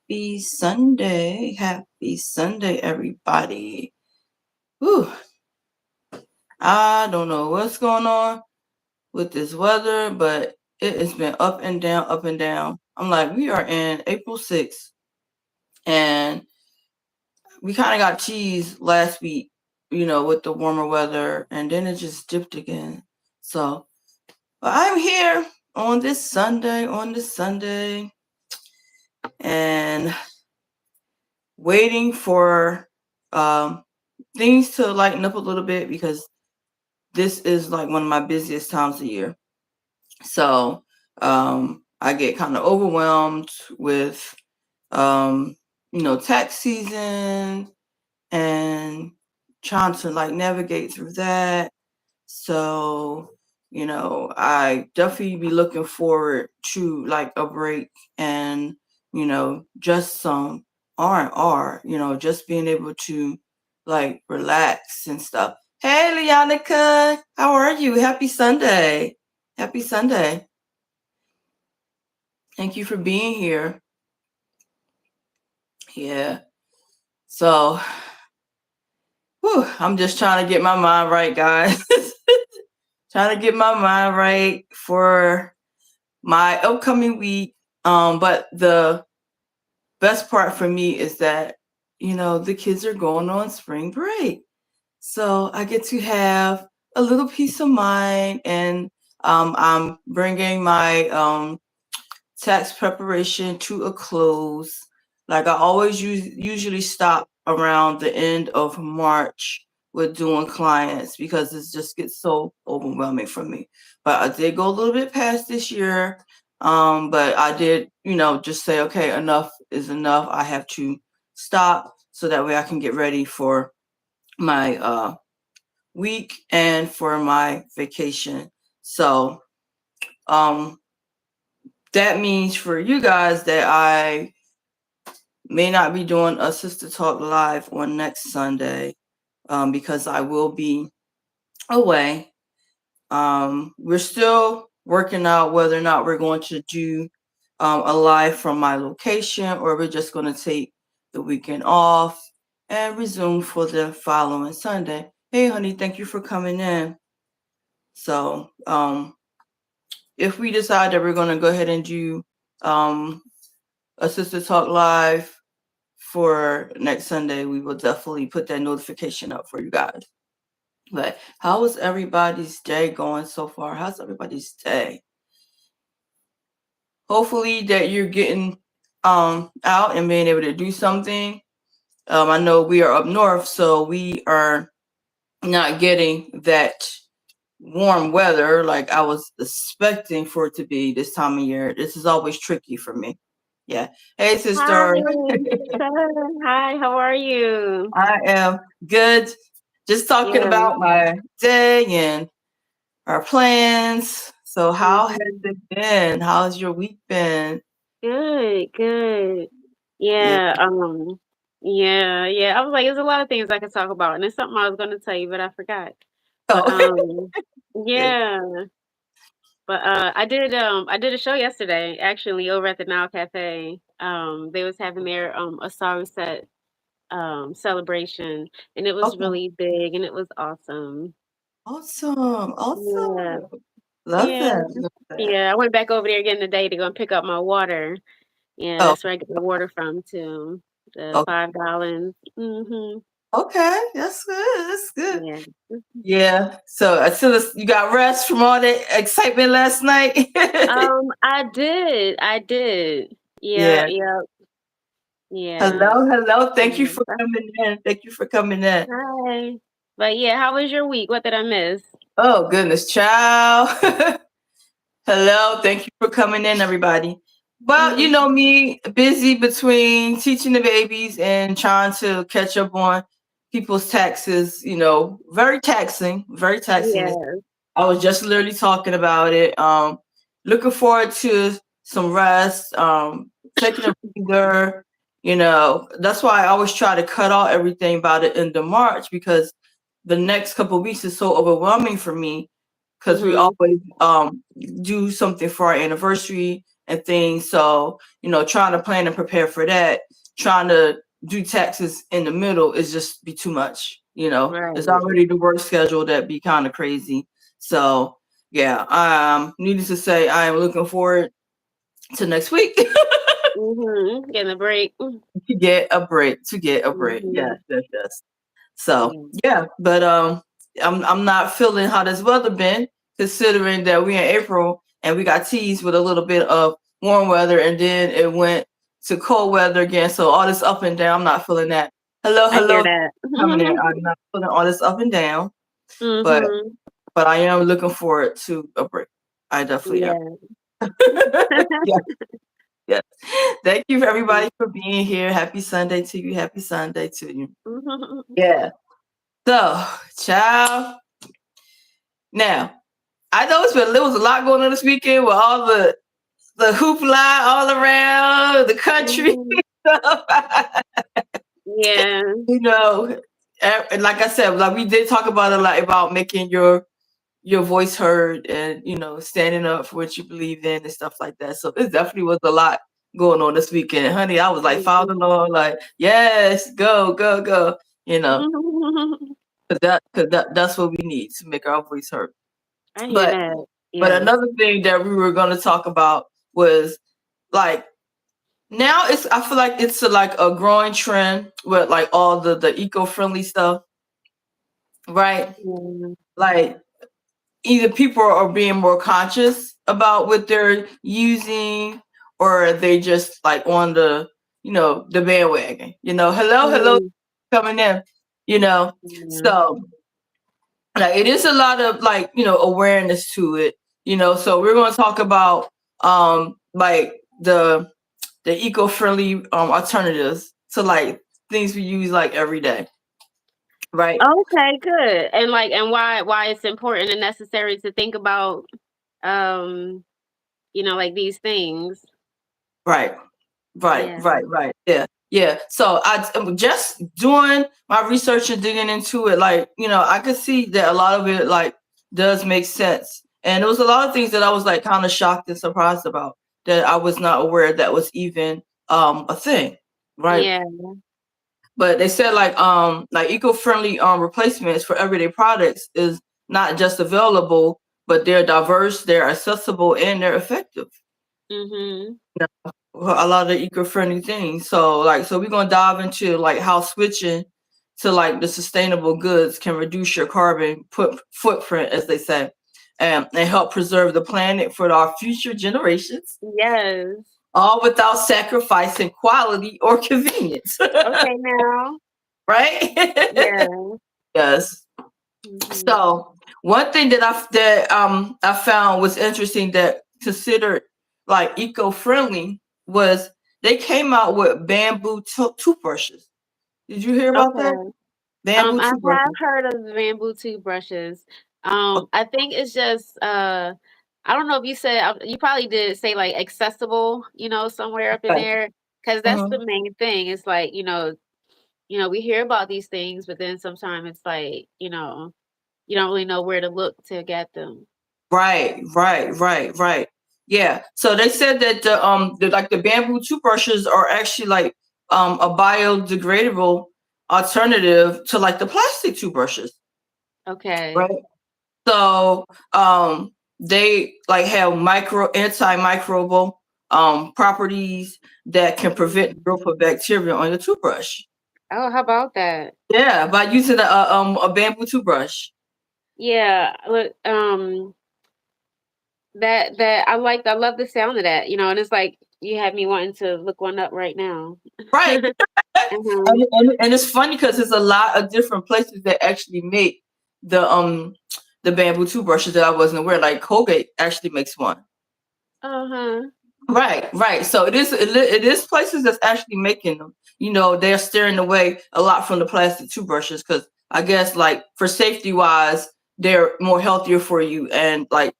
Happy Sunday. Happy Sunday, everybody. Whew. I don't know what's going on with this weather, but it has been up and down, up and down. I'm like, we are in April 6th, and we kind of got cheese last week, with the warmer weather, and then it just dipped again. So, but I'm here on this Sunday, and waiting for things to lighten up a little bit because this is like one of my busiest times of year. So I get kind of overwhelmed with tax season and trying to like navigate through that. So I definitely be looking forward to like a break and just some R&R, just being able to like relax and stuff. Hey, Leonica, how are you? Happy Sunday. Happy Sunday. Thank you for being here. Yeah. So, I'm just trying to get my mind right, guys. Trying to get my mind right for my upcoming week. But the best part for me is that, the kids are going on spring break. So I get to have a little peace of mind, and I'm bringing my tax preparation to a close. Like I always usually stop around the end of March with doing clients because it just gets so overwhelming for me. But I did go a little bit past this year. But I did, just say, okay, enough is enough. I have to stop so that way I can get ready for my week and for my vacation. So that means for you guys that I may not be doing a Sister Talk Live on next Sunday because I will be away. We're still working out whether or not we're going to do a live from my location or we're just going to take the weekend off and resume for the following Sunday. Hey, honey, thank you for coming in. So if we decide that we're going to go ahead and do a Sister Talk Live for next Sunday, we will definitely put that notification up for you guys. But how is everybody's day going so far? How's everybody's day? Hopefully that you're getting out and being able to do something. I know we are up north, so we are not getting that warm weather like I was expecting for it to be this time of year. This is always tricky for me. Yeah. Hey, sister. Hi, how are you? I am good. Just talking about my day and our plans. So how has it been? How's your week been? Good. Yeah, I was like, there's a lot of things I could talk about, and it's something I was going to tell you, but I forgot. But yeah. But I did a show yesterday, actually, over at the Now Cafe. They was having their a sorry set celebration, and it was really big, and it was awesome. Awesome. Yeah. Love Yeah. that. Yeah, I went back over there again today to go and pick up my water. Yeah, that's where I get the water from too. The 5 gallons. Okay, that's good. That's good. Yeah. Yeah. So as soon as you got rest from all that excitement last night. I did. Yeah. Hello. Thank you for coming in. Hi. But yeah, how was your week? What did I miss? Oh goodness, child. Hello. Thank you for coming in, everybody. Well, you know me, busy between teaching the babies and trying to catch up on people's taxes, very taxing. Yes. I was just literally talking about it. Looking forward to some rest, taking a breather. That's why I always try to cut out everything by the end of March because the next couple of weeks is so overwhelming for me because we always do something for our anniversary. and things. So, trying to plan and prepare for that, trying to do taxes in the middle is just be too much. It's Right. already the work schedule that be kind of crazy. So yeah, needless to say, I am looking forward to next week. Getting a break. To get a break. Yes, Mhm. yes, yes. So Yeah. yeah, but I'm not feeling how this weather been, considering that we in April and we got teased with a little bit of warm weather, and then it went to cold weather again. So all this up and down, I'm not feeling that. Hello, I hear hello, that. coming in. I'm not feeling all this up and down, but Mhm. I am looking forward to a break. I definitely am. Yeah. Yeah, yeah. Thank you for everybody for being here. Happy Sunday to you. Happy Sunday to you. Yeah. So, child. Now, I know there was a lot going on this weekend with all the hoopla all around the country. Mhm. Yeah. And like I said, like we did talk about a lot about making your voice heard, and standing up for what you believe in and stuff like that. So it definitely was a lot going on this weekend, honey. I was like following Mhm. along, like, yes, go, go, go. You know, that's what we need to make our voice heard. I hear But that. but Yes. another thing that we were going to talk about was like, now I feel like it's like a growing trend with like all the eco-friendly stuff, right? Yeah. Like, either people are being more conscious about what they're using, or they just like on the bandwagon. Hello, Mhm. coming in. You know, Yeah. so like it is a lot of like awareness to it. So we're going to talk about like the eco-friendly alternatives to like things we use like every day, right? Okay, good. And why it's important and necessary to think about um, like these things. Right. Right, Yeah. right, right. Yeah, yeah. So I'm just doing my research and digging into it. Like, I could see that a lot of it like does make sense. And there was a lot of things that I was like kind of shocked and surprised about that I was not aware that was even a thing. Right. Yeah. But they said like eco-friendly replacements for everyday products is not just available, but they're diverse, they're accessible, and they're effective. Mhm. A lot of eco-friendly things. So we're gonna dive into like how switching to like the sustainable goods can reduce your carbon footprint, as they say, and help preserve the planet for our future generations, Yes. all without sacrificing quality or convenience. Okay now. Right? Yeah. Yes. Mhm. So one thing that I found was interesting that considered like eco-friendly was they came out with bamboo toothbrushes. Did you hear about that? Okay. Bamboo I have toothbrushes. heard of bamboo toothbrushes. Okay. I think it's just I don't know if you said you probably did say like accessible, somewhere up in there, because that's the Mhm. main thing. It's like we hear about these things, but then sometimes it's like you don't really know where to look to get them. Right, right, right, right. Yeah. So they said that the bamboo toothbrushes are actually like a biodegradable alternative to like the plastic toothbrushes. Okay. Right. So they like have antimicrobial properties that can prevent the Mhm. growth of bacteria on your toothbrush. Oh, how about that? Yeah, by using a bamboo toothbrush. Yeah, look, I love the sound of that, and it's like you had me wanting to look one up right now. Right. Mhm. And it's funny because there's a lot of different places that actually make the bamboo toothbrushes that I wasn't aware. Like Colgate actually makes one. Uh-huh. Right, right. So it is places that's actually making them. They're steering away a lot from the plastic toothbrushes because I guess like for safety wise, they're more healthier for you and like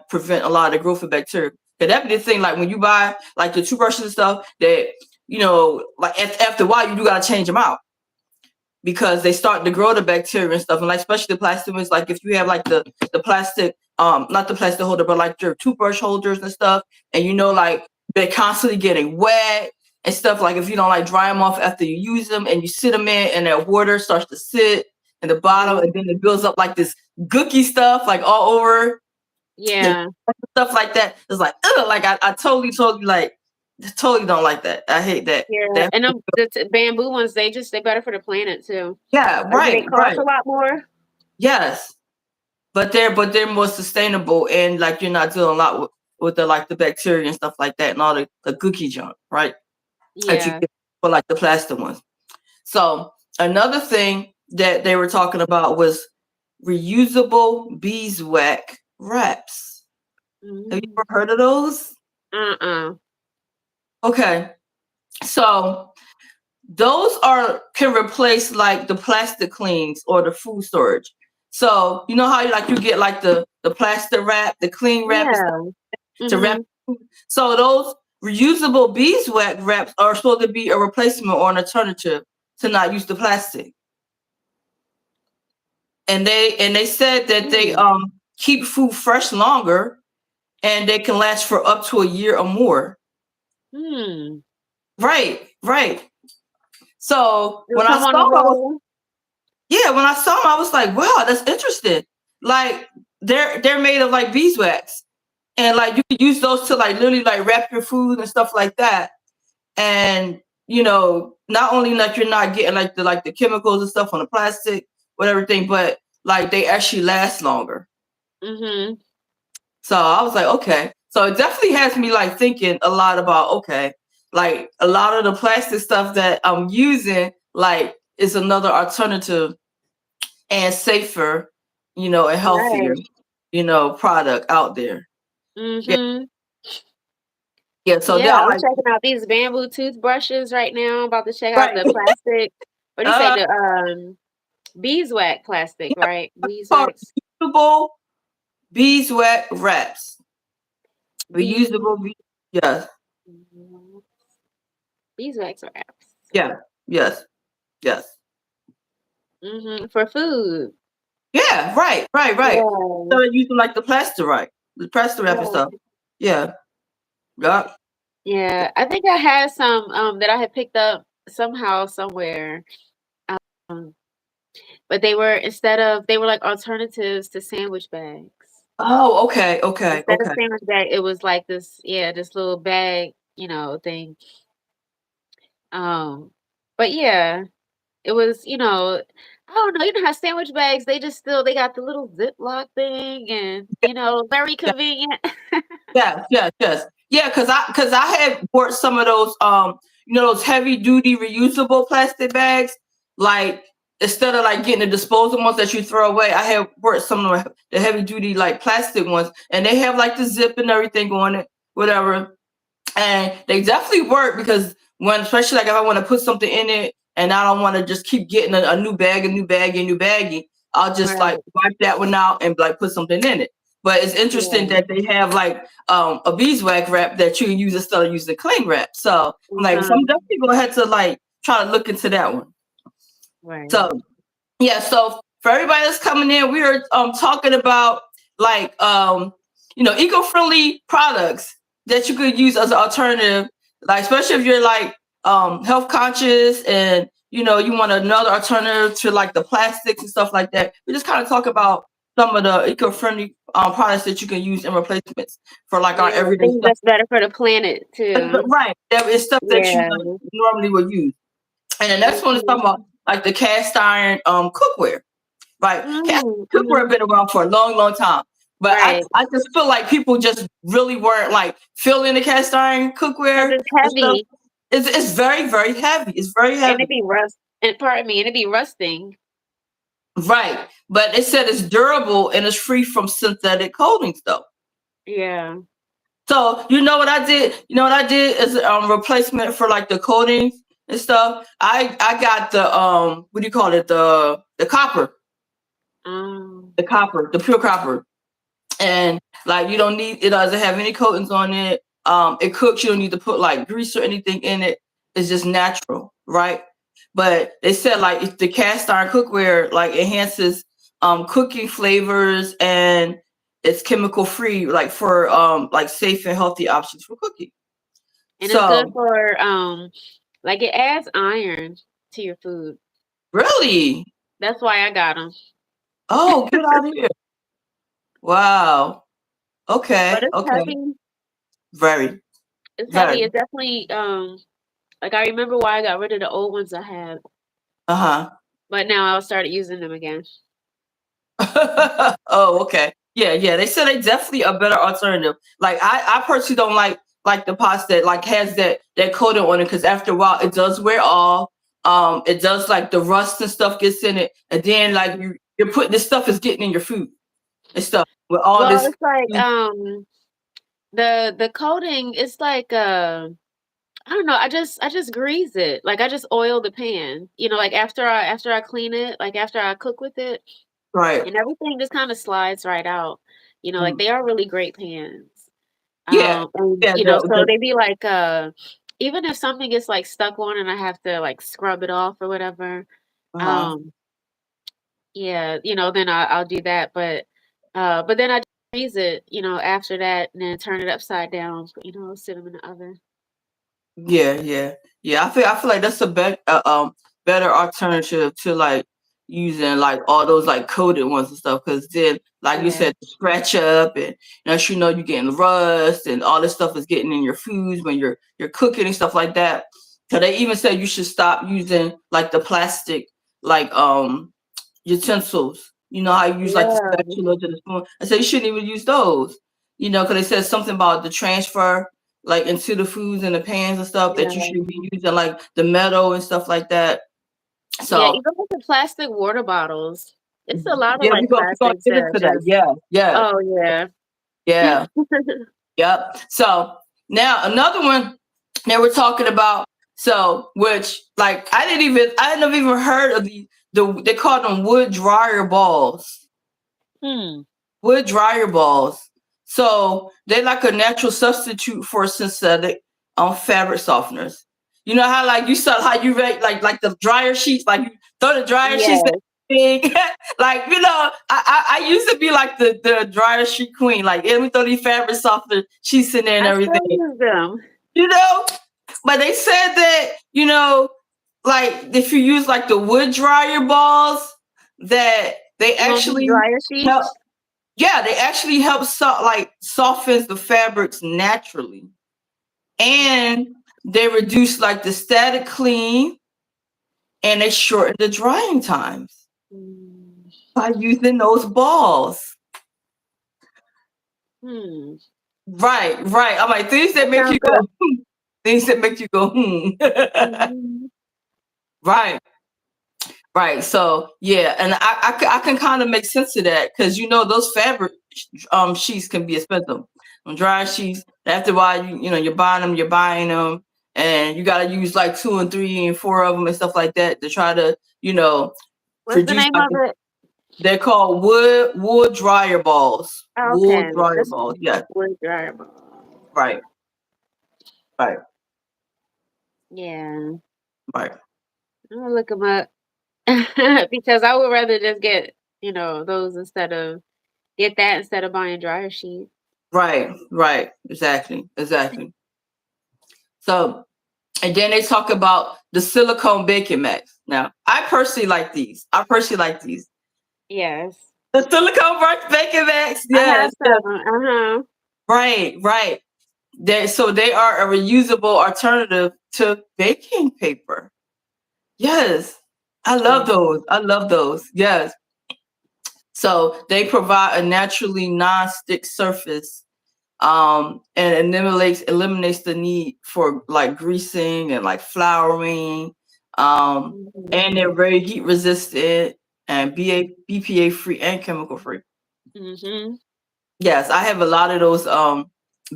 prevent a lot of the growth of bacteria. Cause that be the thing. Like when you buy like the toothbrushes and stuff, that like after a while you do gotta change them out because they start to grow the bacteria and stuff. And like especially the plastic ones, like if you have like the plastic not the plastic holder, but like your toothbrush holders and stuff. And like they're constantly getting wet and stuff. Like if you don't like dry them off after you use them and you sit them in and that water starts to sit in the bottom and then it builds up like this gooky stuff like all over. Yeah. Stuff like that. It's like, ugh, like I totally like totally don't like that. I hate that. Yeah. And the bamboo ones, they're better for the planet too. Yeah, Do they cost a lot more? Yes. But they're more sustainable and like you're not doing a lot with the like the bacteria and stuff like that and all the gooky junk, right? That you Yeah. get for like the plastic ones. So another thing that they were talking about was reusable beeswax wraps. Have you ever heard of those? Okay. So those can replace like the plastic cleans or the food storage. So you know how you get like the plastic wrap, the clean wrap and stuff to wrap food? So those reusable beeswax wraps are supposed to be a replacement or an alternative to not use the plastic. And they said that they keep food fresh longer and they can last for up to a year or more. Right. So when I saw them, I was like, wow, that's interesting. Like they're made of like beeswax, and like you can use those to like literally like wrap your food and stuff like that. And not only like you're not getting like the chemicals and stuff on the plastic, with everything, but like they actually last longer. So I was like, okay. So it definitely has me like thinking a lot about, okay, like a lot of the plastic stuff that I'm using, like is another alternative and safer, and healthier, product out there. Yeah. So I'm checking out these bamboo toothbrushes right now. I'm about to check out the plastic. What do you say? The beeswax plastic, right? Beeswax. Reusable beeswax wraps. Reusable. Yes. Beeswax wraps. Yeah. Yes. For food. Yeah. Right. Yeah. So using like the plastic wrap and stuff. Yeah. Yeah. I think I had some that I had picked up somehow somewhere. But they were like alternatives to sandwich bags. Oh, okay. Instead of sandwich bag, it was like this little bag, thing. But yeah, it was, I don't know, how sandwich bags, they got the little Ziploc thing and, very convenient. Yes. Yeah, because I had bought some of those those heavy duty reusable plastic bags. Like instead of like getting the disposable ones that you throw away, I had bought some of the heavy duty like plastic ones, and they have like the zip and everything on it, whatever. And they definitely work because especially like if I want to put something in it and I don't want to just keep getting a new baggie, I'll just like wipe that one out and like put something in it. But it's interesting that they have like a beeswax wrap that you can use instead of using a cling wrap. So I'm like, so I'm definitely gonna have to like try to look into that one. So yeah, so for everybody that's coming in, we are talking about like eco-friendly products that you could use as an alternative, like especially if you're like health conscious and you want another alternative to like the plastics and stuff like that. We just kind of talk about some of the eco-friendly products that you can use in replacements for like our everyday stuff. That's better for the planet too. Right. It's stuff that you normally would use. And the next one is talking about like the cast iron cookware. Right. Cast cookware have been around for a long time. But I just feel like people just really weren't like feeling the cast iron cookware. It's heavy. It's very, very heavy. It's very heavy. And it'd be rusting. Right. But it said it's durable and it's free from synthetic coatings though. Yeah. So you know what I did? You know what I did as a replacement for like the coatings and stuff? I got the what do you call it? The copper. The pure copper. And like you don't need, it doesn't have any coatings on it. It cooks, you don't need to put like grease or anything in it. It's just natural, right? But they said like if the cast iron cookware like enhances cooking flavors and it's chemical free, like for like safe and healthy options for cooking. And it's good So for like it adds iron to your food. really, That's why I got them. oh, good idea. Wow. But Okay. it's Okay. heavy. Very. It's heavy. Very. It definitely like I remember why I got rid of the old ones I had, Uh huh. but now I'll start using them again. Oh, okay. Yeah, yeah. They said they definitely a better alternative. Like I personally don't like the pots that like has that coating on it because after a while it does wear off. It does like the rust and stuff gets in it, and then like you're putting this stuff is getting in your food and stuff with all Well, this. it's like the coating. It's like I don't know. I just grease it. Like I just oil the pan. You know, like after I clean it, like after I cook with it, Right. and everything just kind of slides right out. You know, like Mm. they are really great pans. Yeah. And Yeah. you know, so they be like even if something gets like stuck on and I have to like scrub it off or whatever, Uh-huh. um, yeah, you know, then I'll do that. But then I freeze it, you know, after that and then turn it upside down, you know, sit them in the oven. Yeah, yeah, yeah. I feel like that's a better alternative to like using like all those like coated ones and stuff. Because then, like you Yeah. said, scratch up and you're getting rust and all this stuff is getting in your foods when you're cooking and stuff like that. So they even said you should stop using like the plastic like utensils. You know how you use like the Yeah. spatula to the spoon. I said you shouldn't even use those. Because they said something about the transfer like into the foods and the pans and stuff that you Yeah. should be using like the metal and stuff like that. Yeah, So even with the plastic water bottles. It's a lot of yeah, like we're gonna plastics get that into that. just Yeah, yeah, oh yeah. yeah, yep. So now another one that we're talking about. So which like I hadn't even heard of they call them wood dryer balls. Hmm. Wood dryer balls. So they're like a natural substitute for synthetic fabric softeners. You know how like you saw how you rate like the dryer sheets, like you throw the dryer sheets in Yes. big. Like, I used to be like the dryer sheet queen. Like, let me throw these fabric softener sheets in there and I still everything. use them. You know? But they said that, like if you use like the wood dryer balls, that they You want these actually dryer help. sheets? Yeah, they actually help like softens the fabrics naturally, and they reduce like the static clean, and they shorten the drying times Mm. by using those balls. Hmm. Right, right. I'm like things that That make you sounds go, good. things that make you go, hmm. Mhm. Right. Right. So yeah, and I can kind of make sense of that because those fabric sheets can be expensive. Dry sheets. After a while, you're buying them, and you got to use like 2 and 3 and 4 of them and stuff like that to try to What's the produce name like of it? they're called wood dryer balls. Oh, Wood okay. dryer This balls. Yeah. wood dryer. Right. Right. Yeah. Right. I'm gonna look them up because I would rather just get, you know, those get that instead of buying dryer sheets. Right. Right. Exactly. Exactly. So. And then they talk about the silicone baking mats. Now, I personally like these. Yes. The silicone baking mats. I have Yes, yes. some. Uh-huh. Right, right. They are a reusable alternative to baking paper. Yes. I love Yeah. those. I love those. Yes. So they provide a naturally non-stick surface, and eliminates the need for like greasing and like flouring, Mhm. and they're very heat resistant and BPA free and chemical free. Mhm. Yes, I have a lot of those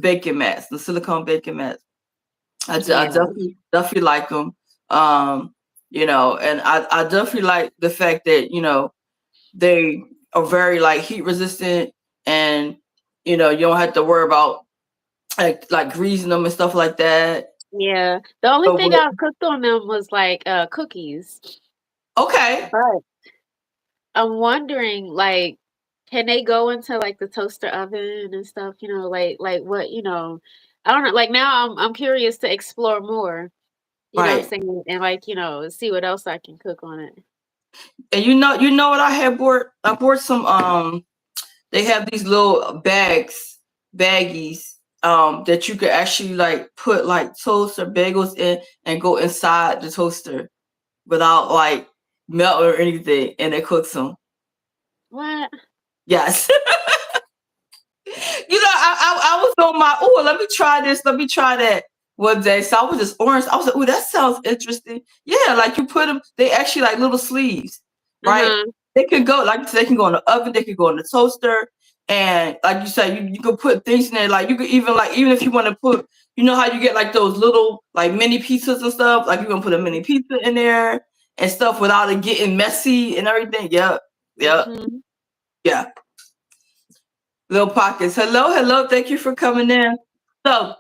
baking mats, the silicone baking mats. I Yeah. definitely like them. And I definitely like the fact that they are very like heat resistant, and you don't have to worry about like greasing them and stuff like that. Yeah. The only But thing I cooked on them was like cookies. okay, But I'm wondering like Can they go into like the toaster oven and stuff? Like what? I don't know. Like now, I'm curious to explore more. You know what I'm Right. saying? And like see what else I can cook on it. And you know what I had bought? I bought some they have these little baggies that you could actually like put like toast or bagels in and go inside the toaster without like melt or anything, and it cooks them. What? Yes. I was on my, oh, let me try this, let me try that one day. So I was just orange. I was like, oh, that sounds interesting. Yeah, like you put them, they actually like little sleeves, right? Uh-huh. They can go, like you said, they can go in the oven, they can go in the toaster. And like you said, you can put things in there. Like you could even like, even if you want to put, you know how you get like those little like mini pizzas and stuff, like you can put a mini pizza in there and stuff without it getting messy and everything. Yep. Yep. Mhm. Yeah. Little pockets. Hello, hello. Thank you for coming in. So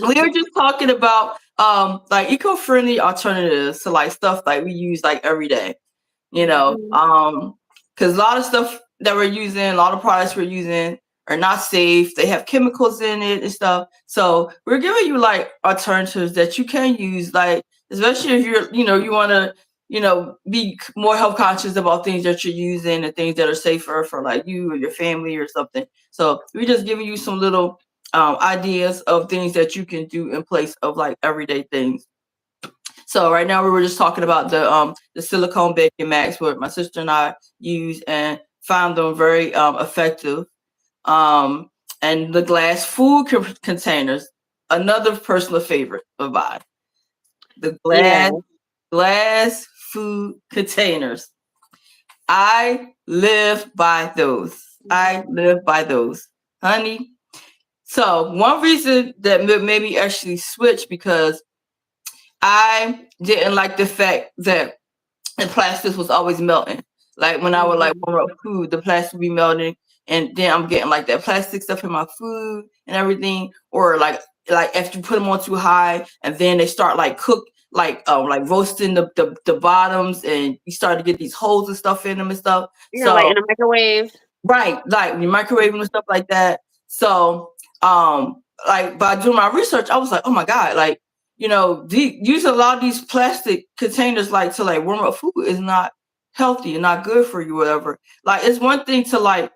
we were just talking about like eco-friendly alternatives to like stuff like we use like every day. Mhm. Because a lot of stuff that we're using, a lot of products we're using are not safe. They have chemicals in it and stuff. So we're giving you like alternatives that you can use, like especially if you're, you want to, be more health conscious about things that you're using and things that are safer for like you or your family or something. So we're just giving you some little ideas of things that you can do in place of like everyday things. So right now we were just talking about the silicone baking mats, what my sister and I use and found them very effective. Um, and the glass food containers, another personal favorite of mine. The Yeah. glass food containers. I live by those. I Mhm. live by those, honey. So one reason that made me actually switch because I didn't like the fact that the plastic was always melting. Like when I would like Mhm. warm up food, the plastic would be melting, and then I'm getting like that plastic stuff in my food and everything. Or like if you put them on too high, and then they start like cook like roasting the bottoms, and you start to get these holes and stuff in them and stuff. Like So in a microwave. right, like when you microwave and Mhm. stuff like that. So, like by doing my research, I was like, oh my god, like use a lot of these plastic containers like to like warm up food is not healthy and not good for you, whatever. Like it's one thing to like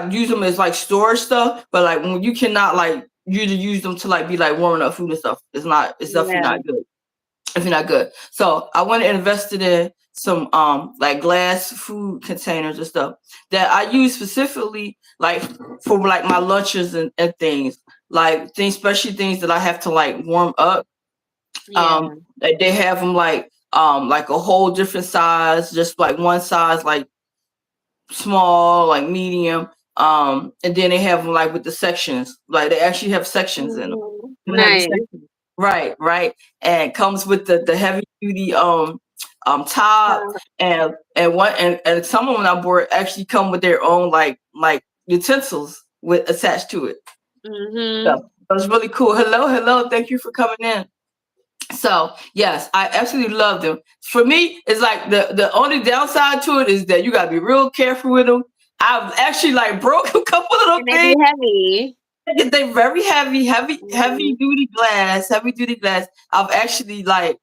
use them as like storage stuff, but like when you cannot like you to use them to like be like warming up food and stuff, it's definitely Yeah. not good if you're not good. So I went and invested in some like glass food containers and stuff that I use specifically like for like my lunches and things. Like things, especially things that I have to like warm up. Yeah. They have them like a whole different size, just like one size like small, like medium. And then they have them like with the sections. Like they actually have sections in them. Mhm. They have the Nice. sections. Right, right. And it comes with the heavy duty top and some of them on board actually come with their own like utensils with attached to it. Mhm. So that's really cool. Hello, hello. Thank you for coming in. So yes, I absolutely love them. For me, it's like the only downside to it is that you gotta be real careful with them. I've actually like broke a couple of And those they be things. heavy. They're very heavy, Mhm. heavy duty glass. I've actually like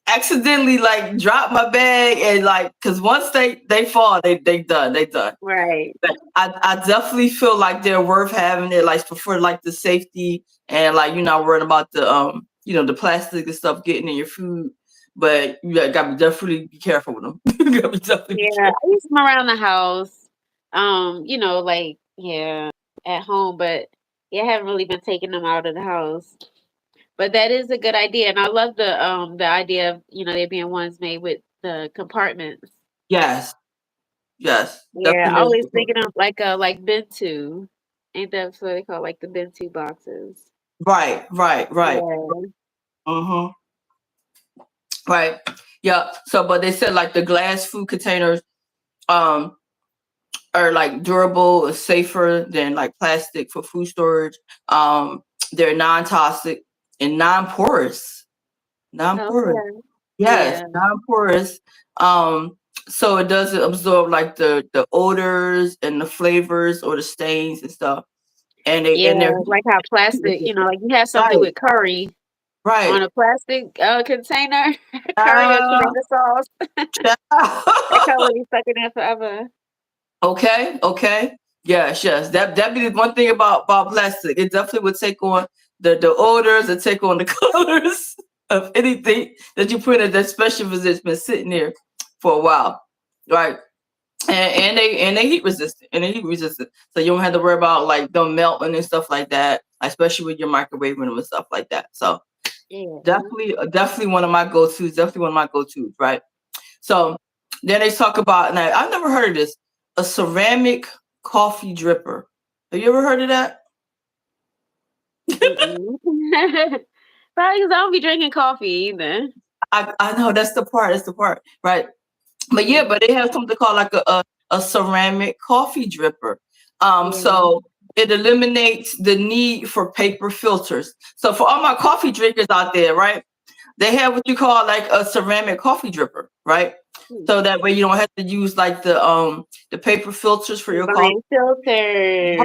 accidentally like dropped my bag and like because once they fall, they done. Right. But I definitely feel like they're worth having it, like for like the safety and like you're not worried about the plastic and stuff getting in your food. But you gotta definitely be careful with them. You gotta definitely be Yeah. careful. I use them around the house. Like yeah, at home, but yeah, I haven't really been taking them out of the house. But that is a good idea, and I love the idea of there being ones made with the compartments. Yes, yes, Yeah, I definitely. always thinking of like Bento. Ain't that what they call like the Bento boxes? Right, right, right. Yeah. Mm-hmm. Right. Yeah. So, but they said like the glass food containers um are like durable, and safer than like plastic for food storage. Um, they're non-toxic and non-porous. Non-porous. Okay. Yes, Yeah. non-porous. so it doesn't absorb like the odors and the flavors or the stains and stuff. Yeah, And they're like how heat plastic, resistant. like you have something Right, with curry on right. a plastic container, curry or Ah, tomato sauce, that child. can really stuck in there forever. Okay, okay. Yes, yes. That be the one thing about plastic. It definitely would take on the odors and take on the colors of anything that you put in it, especially if it's been sitting there for a while. Right. And they heat resistant and they heat resistant. So you don't have to worry about like them melting and stuff like that, especially with your microwaving them and stuff like that. So Yeah. definitely one of my go-tos, definitely one of my go-tos, right? So then they talk about, now I've never heard of this, a ceramic coffee dripper. Have you ever heard of that? Mm-mm. Probably because I don't be drinking coffee either. I know that's the part, right? But yeah, Mm, but they have something called like a ceramic coffee dripper. yeah. So it eliminates the need for paper filters. So for all my coffee drinkers out there, right? They have what you call like a ceramic coffee dripper, right? Mm. So that way you don't have to use like the paper filters for your coffee. Buying filters.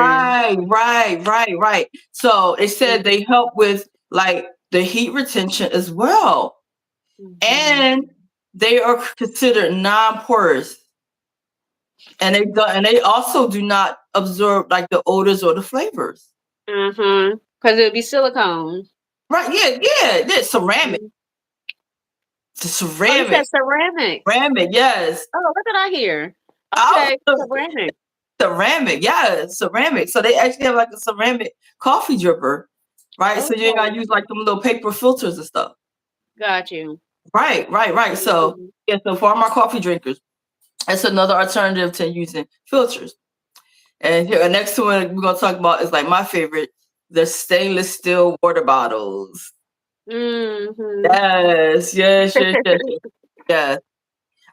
Right. So it said Mhm, they help with like the heat retention as well. mhm, And they are considered non-porous. And they also do not absorb like the odors or the flavors. uh-huh. Because it would be silicone. Right, yeah, ceramic. Mhm. The Oh, you said ceramic. ceramic. Ceramic, yes. Oh, what did I hear? Oh, Okay, ceramic. ceramic, yeah, ceramic. So they actually have like a ceramic coffee dripper, right? So you ain't gotta Okay, use like them little paper filters and stuff. got you. Right. So Mhm. yeah, so for all my coffee drinkers, that's another alternative to using filters. And here, the next one we're gonna talk about is like my favorite, the stainless steel water bottles. Mhm. Yes. Yes.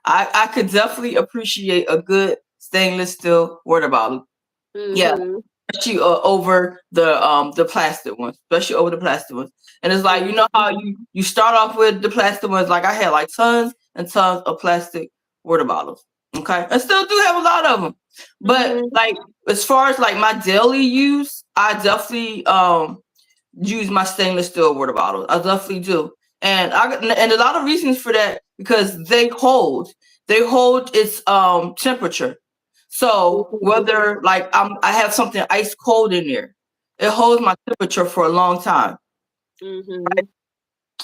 I could definitely appreciate a good stainless steel water bottle. Yeah, Mhm. especially over the plastic ones, especially over the plastic ones. And it's like, you know Mhm. how you start off with the plastic ones, like I had like tons and tons of plastic water bottles. Okay, I still do have a lot of them, but Mhm. like as far as like my daily use, I definitely use my stainless steel water bottles. I definitely do, and a lot of reasons for that because they hold its temperature. So Mhm. whether like I have something ice cold in there, it holds my temperature for a long time. Mhm.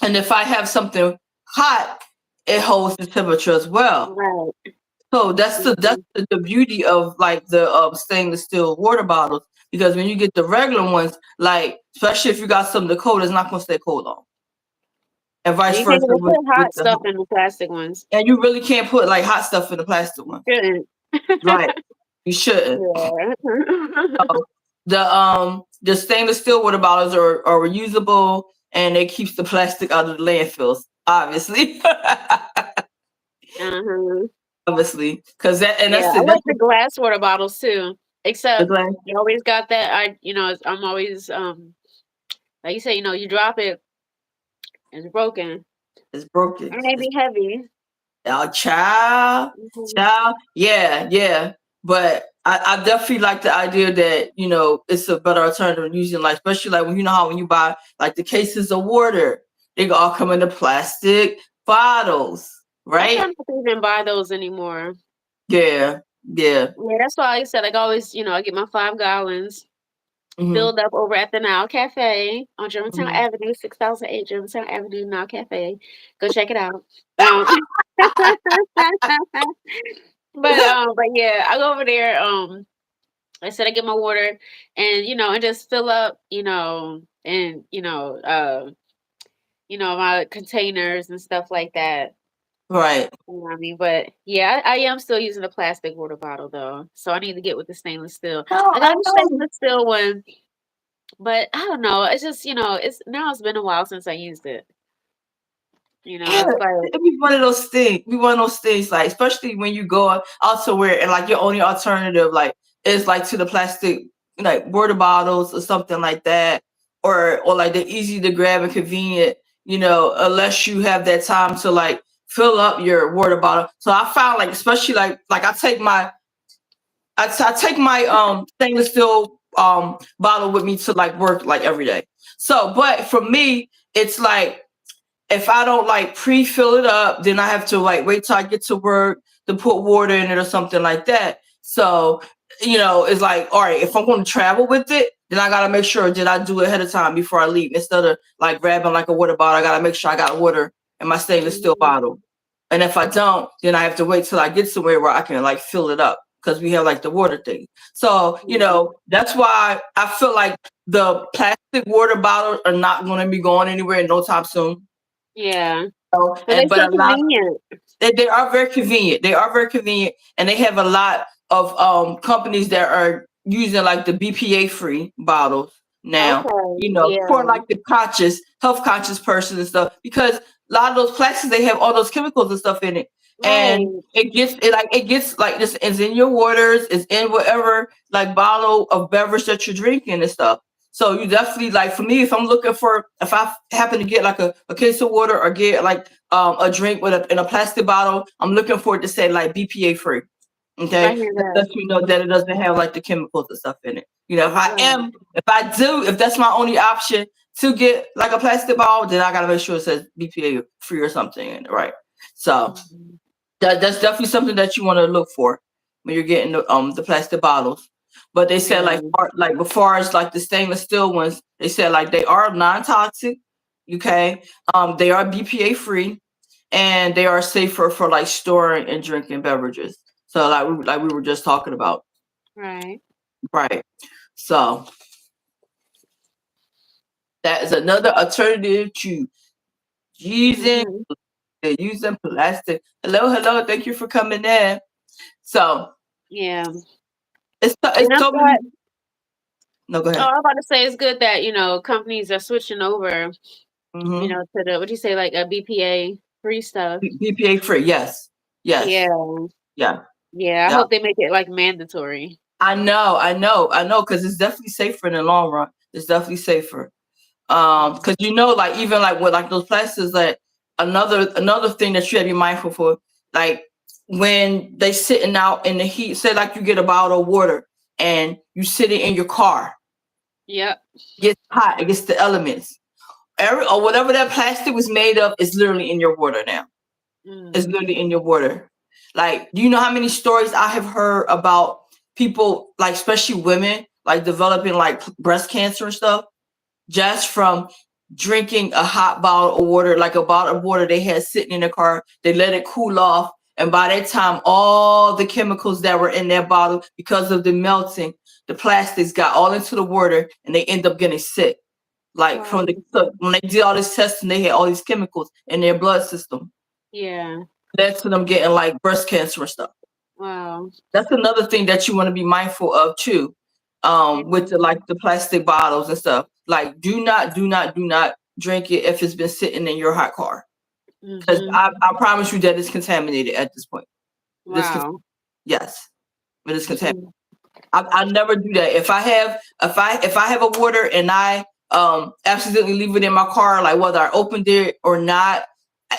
And if I have something hot, it holds the temperature as well. Right. So that's Mhm. the beauty of like the stainless steel water bottles because when you get the regular ones, like especially if you got something cold, it's not gonna stay cold long, and And vice you can't versa even put with hot the stuff in the plastic ones. and you really can't put like hot stuff in the plastic one, Shouldn't. right? You shouldn't. Yeah. So the stainless steel water bottles are reusable and it keeps the plastic out of the landfills, obviously. Uh-huh. Obviously, because that and Yeah, that's I it. That's like the glass water bottles too. the Except glass you always got that I'm always like you say, you drop it, it's broken. is broken. And they It's be heavy. our child, Mhm. child. Yeah. But I definitely like the idea that it's a better alternative than using like, especially like when you know how when you buy like the cases of water, they all come in the plastic bottles, I try right? not to even buy those anymore. Yeah. Yeah, that's why I said like always, I get my 5 gallons Hmm. filled up over at the Now Cafe on Germantown Hmm. Avenue, 6008 Germantown Avenue, Now Cafe. Go check it out. Um, but yeah, I go over there. I said I get my water and just fill up, and my containers and stuff like that. Right. You know what I mean? But yeah, I am still using a plastic water bottle though. So I need to get with the stainless steel. No, I I got a know. stainless steel one, but I don't know. It's just, it's been a while since I used it. Yeah, It's like, it be one of those things. Be one of those things, like especially when you go out somewhere and like your only alternative, like is like to the plastic, like water bottles or something like that, or like the easy to grab and convenient. Unless you have that time to like fill up your water bottle. So I found like, especially like I take my stainless steel bottle with me to like work like every day. So, but for me, it's like if I don't like pre-fill it up, then I have to like wait till I get to work to put water in it or something like that. So, it's like, all right, if I'm going to travel with it, then I got to make sure that I do it ahead of time before I leave. Instead of like grabbing like a water bottle, I got to make sure I got water in my stainless steel Mhm. bottle. And if I don't, then I have to wait till I get somewhere where I can like fill it up because we have like the water thing. So, Mhm. that's why I feel like the plastic water bottles are not going to be going anywhere no time soon. Yeah. But they And but so a lot convenient. they are very convenient. They are very convenient, and they have a lot of companies that are using like the BPA free bottles now. Okay. For Yeah. like the health conscious person and stuff, because a lot of those plastics they have all those chemicals and stuff in it, and Right. it gets like this. It's in your waters. It's in whatever like bottle of beverage that you're drinking and stuff. So you definitely like for me, if I happen to get like a case of water or get like a drink in a plastic bottle, I'm looking for it to say like BPA free. I Okay, hear that that. lets me know that it doesn't have like the chemicals and stuff in it. Right. If that's my only option to get like a plastic bottle, then I gotta make sure it says BPA free or something in it, right? So Mhm. that's definitely something that you want to look for when you're getting the plastic bottles. But they said Yeah. like before as like the stainless steel ones, they said like they are non-toxic. Okay, they are BPA free, and they are safer for like storing and drinking beverages. So like we were just talking about, Right. right? So that is another alternative to using Mhm. using plastic. Hello, thank you for coming in. So Yeah. it's And I so many. thought, No, go oh, ahead. I'm about to say it's good that, companies are switching over, Mm-hmm. to what do you say, like a BPA free stuff. BPA free, yes, yes, Yeah. yeah, Yeah. I yeah. hope they make it like mandatory. I know, because it's definitely safer in the long run. It's definitely safer. Because like even like with like those plastics, like another thing that you have to be mindful for, like when they sitting out in the heat. Say like you get a bottle of water and you sit it in your car, Yep. it gets hot, it gets the elements. Or whatever that plastic was made of is literally in your water now. It's Mm. literally in your water. Like, do you know how many stories I have heard about people, like especially women, like developing like breast cancer and stuff, just from drinking a hot bottle of water, like a bottle of water they had sitting in their car. They let it cool off, and by that time, all the chemicals that were in that bottle, because of the melting, the plastics got all into the water, and they end up getting sick. Like Wow. when they did all this testing, they had all these chemicals in their blood system. Yeah. Led to them getting like breast cancer and stuff. Wow. That's another thing that you want to be mindful of too. With Yeah. the plastic bottles and stuff. Like do not drink it if it's been sitting in your hot car. Because Mhm. I promise you that it's contaminated at this point. It is Wow. yes, it is contaminated. Mm. I never do that. If I have a water and I accidentally leave it in my car, like whether I opened it or not,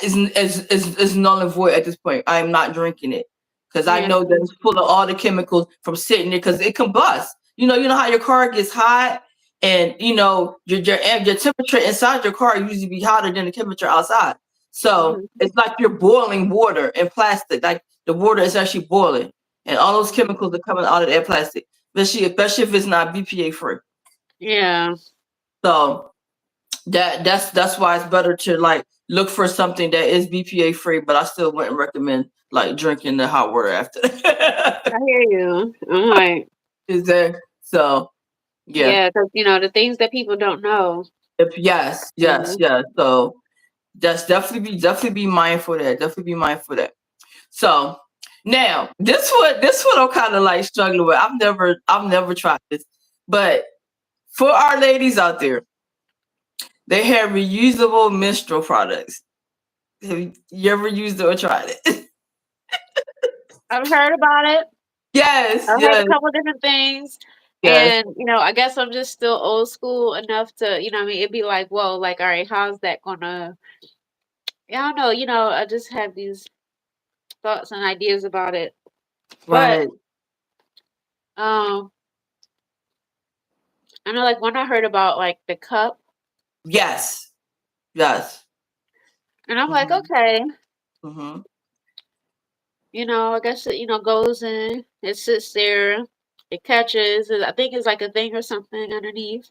is null and void at this point. I am not drinking it because I Yeah. know that it's full of all the chemicals from sitting there because it combusts. You know how your car gets hot, and your temperature inside your car usually be hotter than the temperature outside. So Mhm. it's like you're boiling water in plastic. Like the water is actually boiling, and all those chemicals are coming out of that plastic, especially if it's not BPA free. Yeah. So that's why it's better to like look for something that is BPA free, but I still wouldn't recommend like drinking the hot water after. I hear you. I'm like, Is there? So yeah. yeah, because the things that people don't know. Yes, yes, Mhm. yes. So that's definitely be mindful of that. Definitely be mindful of that. So now this one I'm kind of like struggling with. I've never tried this, but for our ladies out there, they have reusable menstrual products. Have you ever used it or tried it? I've heard about it. Yes, I've heard a yes, couple different things, yes. and I guess I'm just still old school enough to, what I mean, it'd be like, whoa, like, all right, how's that gonna, Yeah, I don't know. I just have these thoughts and ideas about it. But Right. um, I know, like when I heard about like the cup, Yes. Yes. and I'm like, Mhm. okay, Mhm. I guess it, goes in, it sits there, it catches. I think it's like a thing or something underneath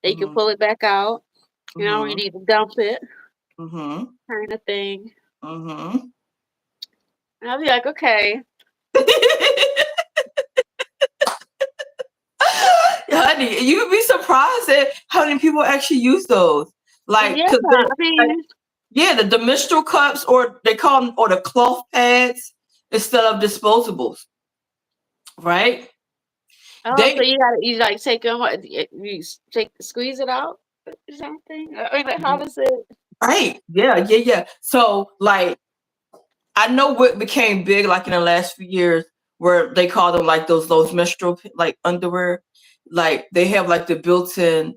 that you can Mhm. pull it back out. When you Mhm. need to dump it, Mhm. kind of thing. Mhm. And I'll be like, okay, Honey, you'd be surprised at how many people actually use those. Like, yeah. cause they, I like, mean, yeah, the menstrual cups, or they call them, or the cloth pads instead of disposables, right? oh, so They you like take them, take squeeze it out or something. I mean, like, how does it? right, yeah, yeah, yeah. So like, I know what became big like in the last few years, where they call them like those menstrual like underwear, like they have like the built-in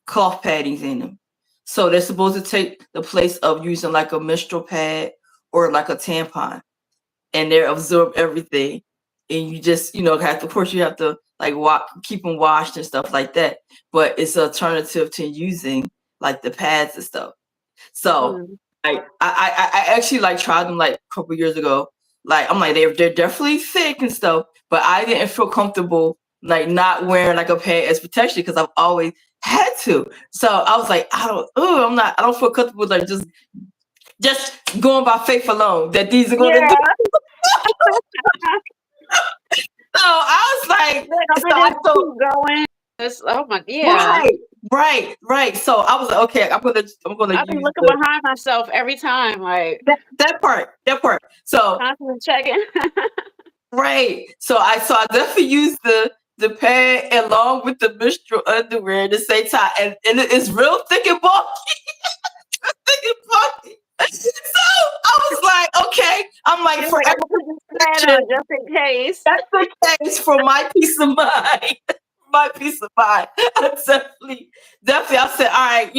cloth paddings in them. So they're supposed to take the place of using like a menstrual pad or like a tampon, and they absorb everything. And you just, have to, of course, you have to like keep them washed and stuff like that. But it's an alternative to using like the pads and stuff. So Mm, I actually like tried them like a couple years ago. Like I'm like they're definitely thick and stuff, but I didn't feel comfortable like not wearing like a pad as protection because I've always had to. So I was like, I don't feel comfortable like just going by faith alone that these are going to do. yeah. So I was like, Like, I'm so gonna I just thought, keep going. Oh my, yeah. right, right. So I was like, okay, I'm gonna I'll be use looking behind myself every time, like that part. So constantly checking. right. So I definitely use the pad along with the menstrual underwear at the same time, and it's real thick and bulky, thick and bulky. So I was like, okay, I'm like You're for like, I'm extra gonna put this pad protection, on just in case. that's the case for my peace of mind. My peace of mind. I definitely, I said, all right,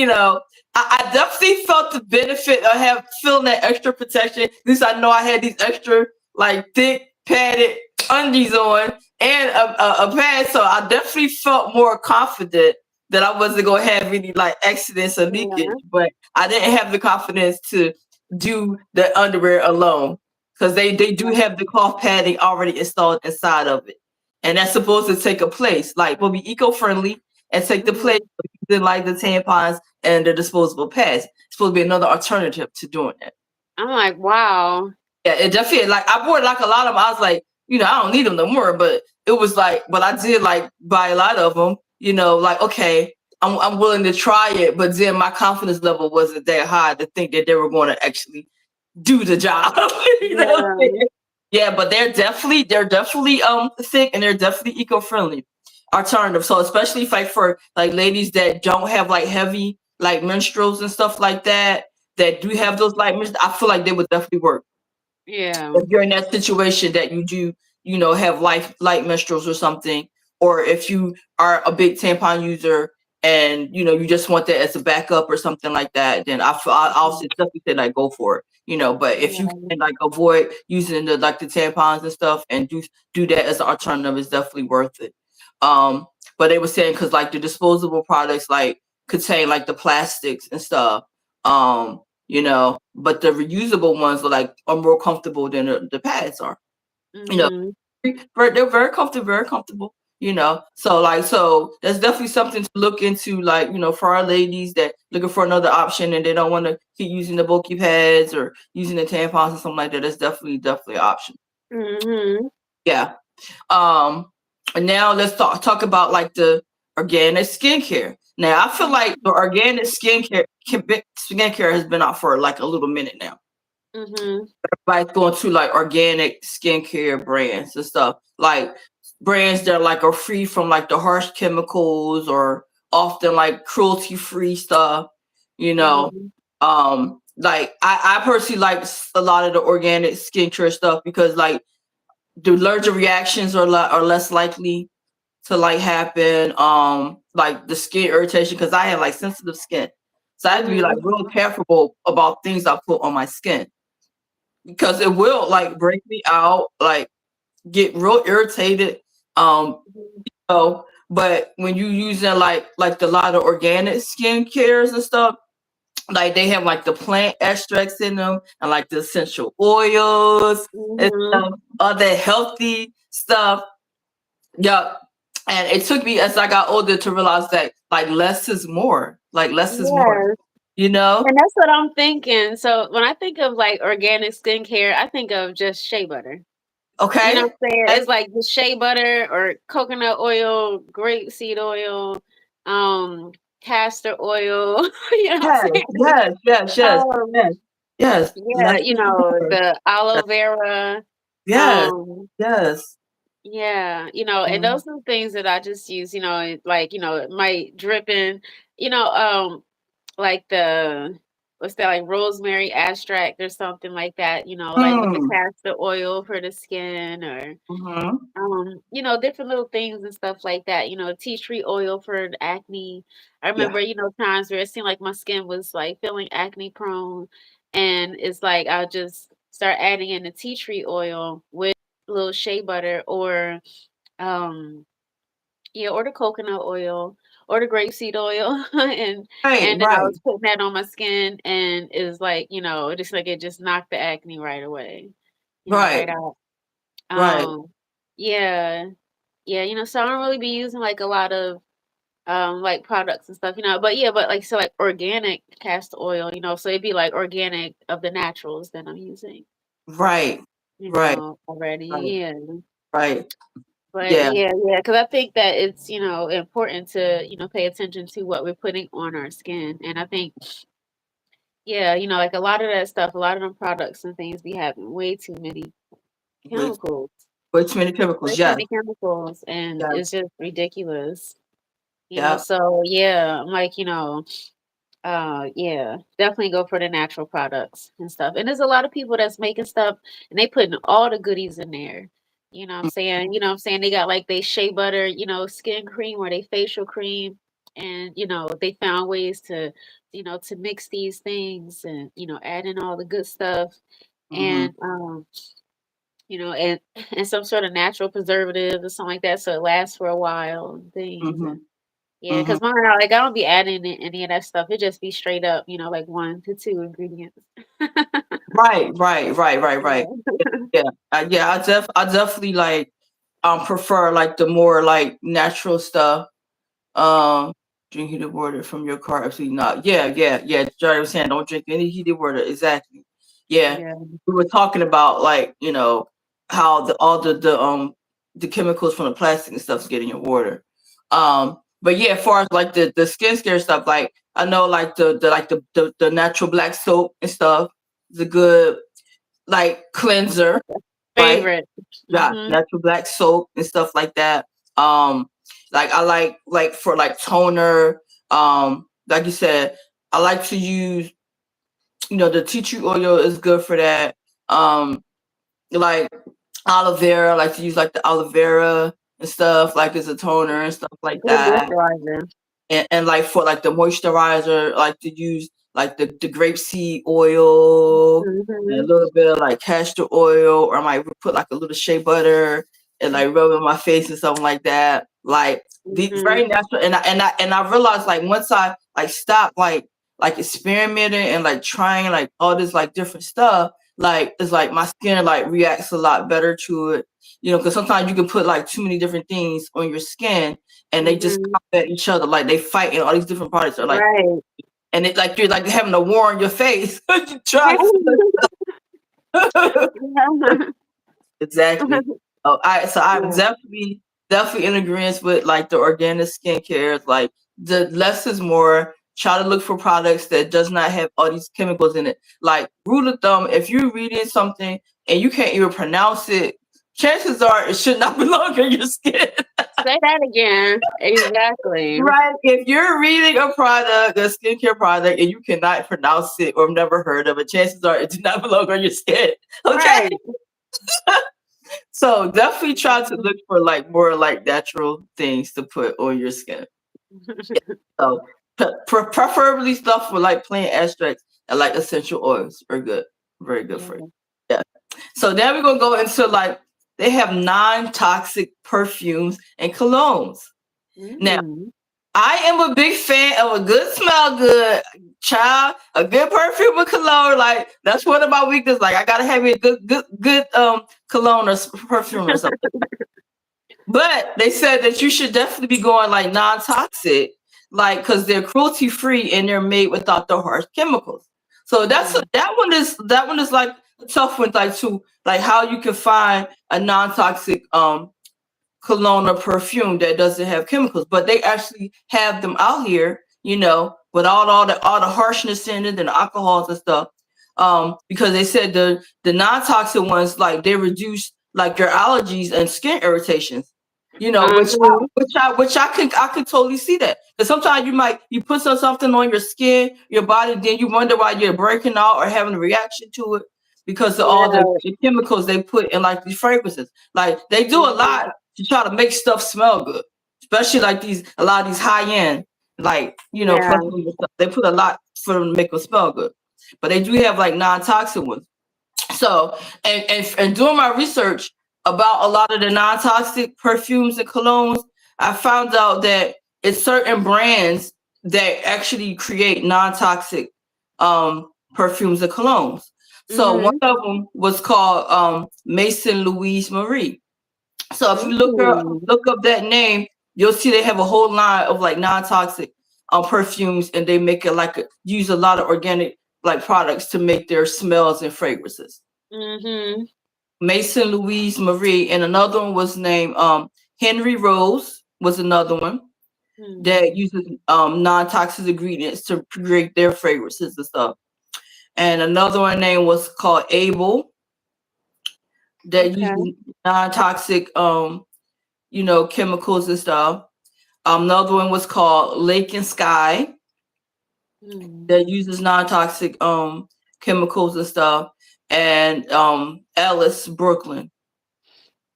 I definitely felt the benefit of feeling that extra protection. At least I know I had these extra like thick padded undies on and a pad, so I definitely felt more confident that I wasn't gonna have any like accidents or leakage. Yeah, But I didn't have the confidence to do the underwear alone because they do yeah, have the cloth padding already installed inside of it, and that's supposed to take a place, like will be eco-friendly and take the place mhm, of using like the tampons and the disposable pads. It's supposed to be another alternative to doing that. I'm like, wow. Yeah, it definitely, like I bought like a lot of them. I was like, I don't need them no more, but it was like, but I did like buy a lot of them. Like okay, I'm willing to try it, but then my confidence level wasn't that high to think that they were going to actually do the job. you know what I'm Yeah, saying? Yeah, but they're definitely thick, and they're definitely eco-friendly alternative. So especially if, like for like ladies that don't have like heavy like menstruals and stuff like that do have those light menstruals, I feel like they would definitely work. yeah, If you're in that situation that you do, have light menstruals or something, or if you are a big tampon user and you just want that as a backup or something like that, then I'll mhm, definitely say like go for it. But if you yeah, can like avoid using the tampons and stuff and do that as an alternative, it's definitely worth it. Um, but they were saying because like the disposable products like contain like the plastics and stuff. But the reusable ones are more comfortable than the pads are. You know, mhm, they're very comfortable. So that's definitely something to look into. Like for our ladies that looking for another option and they don't want to keep using the bulky pads or using the tampons or something like that. That's definitely an option. mhm, Yeah. Um, and now let's talk about like the organic skincare. Now I feel like the organic skincare has been out for like a little minute now. mhm, Like going to like organic skincare brands and stuff, like brands that like are free from like the harsh chemicals or often like cruelty free stuff. You know, mhm, like I personally like a lot of the organic skincare stuff because like the allergic reactions are less likely to like happen. Like the skin irritation because I have like sensitive skin, So I have to be like Mhm. real careful about things I put on my skin because it will like break me out, like get real irritated. Um, Mhm. but when you using like the lot of organic skin cares and stuff, like they have like the plant extracts in them and like the essential oils and Mhm. stuff, all that healthy stuff. Yeah. And it took me as I got older to realize that like less is more. Like less is more, Yes. you know? And that's what I'm thinking. So when I think of like organic skincare, I think of just shea butter. You know Okay. what I'm saying? Okay. It's like the shea butter or coconut oil, grapeseed oil, castor oil. You know what I'm Yes, saying? yes, yes, yes, Um, yes, yes. yeah, Less you is know, more. the aloe vera. Yes, Um, yes. yeah, and Mhm. those are the things that I just use, like, it might drip in, you know, like the what's that, like rosemary extract or something like that, like with the Mm. castor oil for the skin or Mhm. different little things and stuff like that, tea tree oil for the acne. I Yeah. remember, times where it seemed like my skin was like feeling acne prone and it's like I'll just start adding in the tea tree oil with a little shea butter or um yeah, or the coconut oil or the grapeseed oil Right, and then I right, was putting that on my skin and it's like, it just like it just knocked the acne right away, right right, out. right. Um yeah. Yeah, so I don't really be using like a lot of like products and stuff, but yeah, but like so like organic castor oil, so it'd be like organic of the naturals that I'm using, Right, right, already. right, Yeah. right. But Yeah. yeah, because I think that it's, important to, pay attention to what we're putting on our skin. And I think, yeah, like a lot of that stuff, a lot of them products and things be having way too many With chemicals, too many way chemicals. too Yes, many chemicals, and yes, it's just ridiculous. yeah. So yeah, I'm like, yeah, definitely go for the natural products and stuff. And there's a lot of people that's making stuff and they putting all the goodies in there. You know what I'm saying? They got like they shea butter, skin cream or they facial cream. And, they found ways to, to mix these things and, add in all the good stuff. Mm-hmm. And and and some sort of natural preservative or something like that, so it lasts for a while and things. Mm-hmm. And yeah, Mm-hmm. because mine, like, I don't be adding any of that stuff. It just be straight up, like 1 to 2 ingredients. Right, right, right, right, right. Yeah. Yeah, yeah. I definitely like prefer like the more like natural stuff. Um, drink heated water from your car. Absolutely not. Yeah, yeah, yeah. Jerry was saying don't drink any heated water. Exactly. Yeah, Yeah. we were talking about like how the chemicals from the plastic and stuff get in your water. But yeah, as far as like the skin care stuff, like I know like the natural black soap and stuff is a good like cleanser, right? Favorite. Yeah, Mhm. natural black soap and stuff like that. Like I like for like toner. Like you said, I like to use the tea tree oil is good for that. Like aloe vera, I like to use like the aloe vera and stuff like as a toner and stuff like Good that. moisturizer. And like for like the moisturizer, I like to use like the grapeseed oil and a Mhm. little bit of like castor oil, or I might put like a little shea butter and like rub it on my face and something like that. Like the Mhm. very natural, and I realized like once I like stopped like experimenting and like trying like all this like different stuff, like it's like my skin like reacts a lot better to it. Because sometimes you can put like too many different things on your skin and they just Mhm. combat each other. Like they fight and all these different products are like, Right. and it like you're like having a war on your face. You try Right. to Yeah. exactly. So I'm Yeah. definitely in agreement with like the organic skincare. Like the less is more. Try to look for products that does not have all these chemicals in it. Like rule of thumb, if you're reading something and you can't even pronounce it, chances are it should not belong on your skin. Say that again. Exactly. Right. If you're reading a product, a skincare product, and you cannot pronounce it or never heard of it, chances are it did not belong on your skin. Okay. Right. So definitely try to Mhm. look for like more like natural things to put on your skin. So Preferably stuff with like plain extracts and like essential oils are good, very good for you. Yeah. Yeah. So then we're gonna go into like they have non-toxic perfumes and colognes. Now, Mm. I am a big fan of a good smell good child, a good perfume or cologne. Like that's one of my weaknesses. Like I gotta have a good cologne or perfume or something. But they said that you should definitely be going like non-toxic, like because they're cruelty free and they're made without the harsh chemicals. So Mm. that one is like a tough one, like to like how you can find a non-toxic cologne or perfume that doesn't have chemicals, but they actually have them out here, you know, with all the harshness in it and the alcohols and stuff. Because they said the non-toxic ones like they reduce like your allergies and skin irritations, you know, Mhm. which I can totally see that. Because sometimes you put something on your skin, your body, then you wonder why you're breaking out or having a reaction to it because of all Right. the chemicals they put in like these fragrances. Like they do a Mhm. lot to try to make stuff smell good, especially like a lot of these high end, like you know, Yeah. perfumes and stuff. They put a lot for them to make them smell good, but they do have like non-toxic ones. So, and doing my research about a lot of the non-toxic perfumes and colognes, I found out that it's certain brands that actually create non-toxic perfumes and colognes. So one Mhm. of them was called Mason Louise Marie. So if you Mm. look up that name, you'll see they have a whole line of like non-toxic perfumes, and they make it like use a lot of organic like products to make their smells and fragrances. Mhm. Mason Louise Marie, and another one was named Henry Rose was another one that Mm. uses non-toxic ingredients to create their fragrances and stuff. And another one name was called Abel that Okay. uses non-toxic you know chemicals and stuff. Another one was called Lake and Sky Mm. that uses non-toxic chemicals and stuff. And Ellis Brooklyn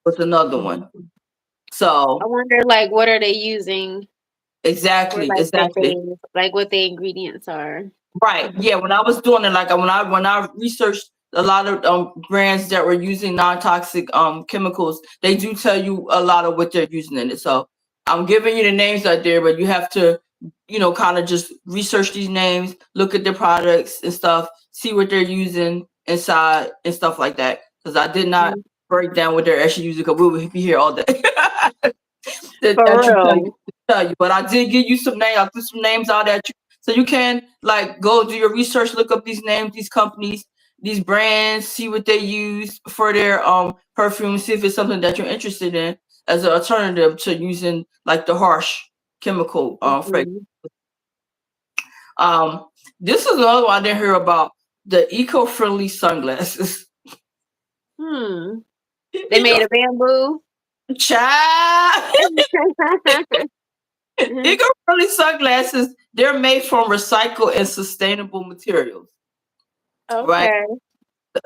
was another one. Mhm. I So wonder, like, what are they using for, exactly, like, the exactly. things, like, what the ingredients are? Right. Yeah. When I was doing it, like when I researched a lot of brands that were using non-toxic chemicals, they do tell you a lot of what they're using in it. So I'm giving you the names out there, but you have to, you know, kind of just research these names, look at their products and stuff, see what they're using inside and stuff like that. Because I did not Mhm. break down what they're actually using, because we would be here all day. That For actually real. tell you. But I did give you some names. I threw some names out at you, so you can like go do your research, look up these names, these companies, these brands, see what they use for their perfume, see if it's something that you're interested in as an alternative to using like the harsh chemical fragrance. Mhm. Um, this is another one I didn't hear about, the eco-friendly sunglasses. Hmm. They Eco made of bamboo? child. Eco-friendly sunglasses, they're made from recycled and sustainable materials, right? Okay.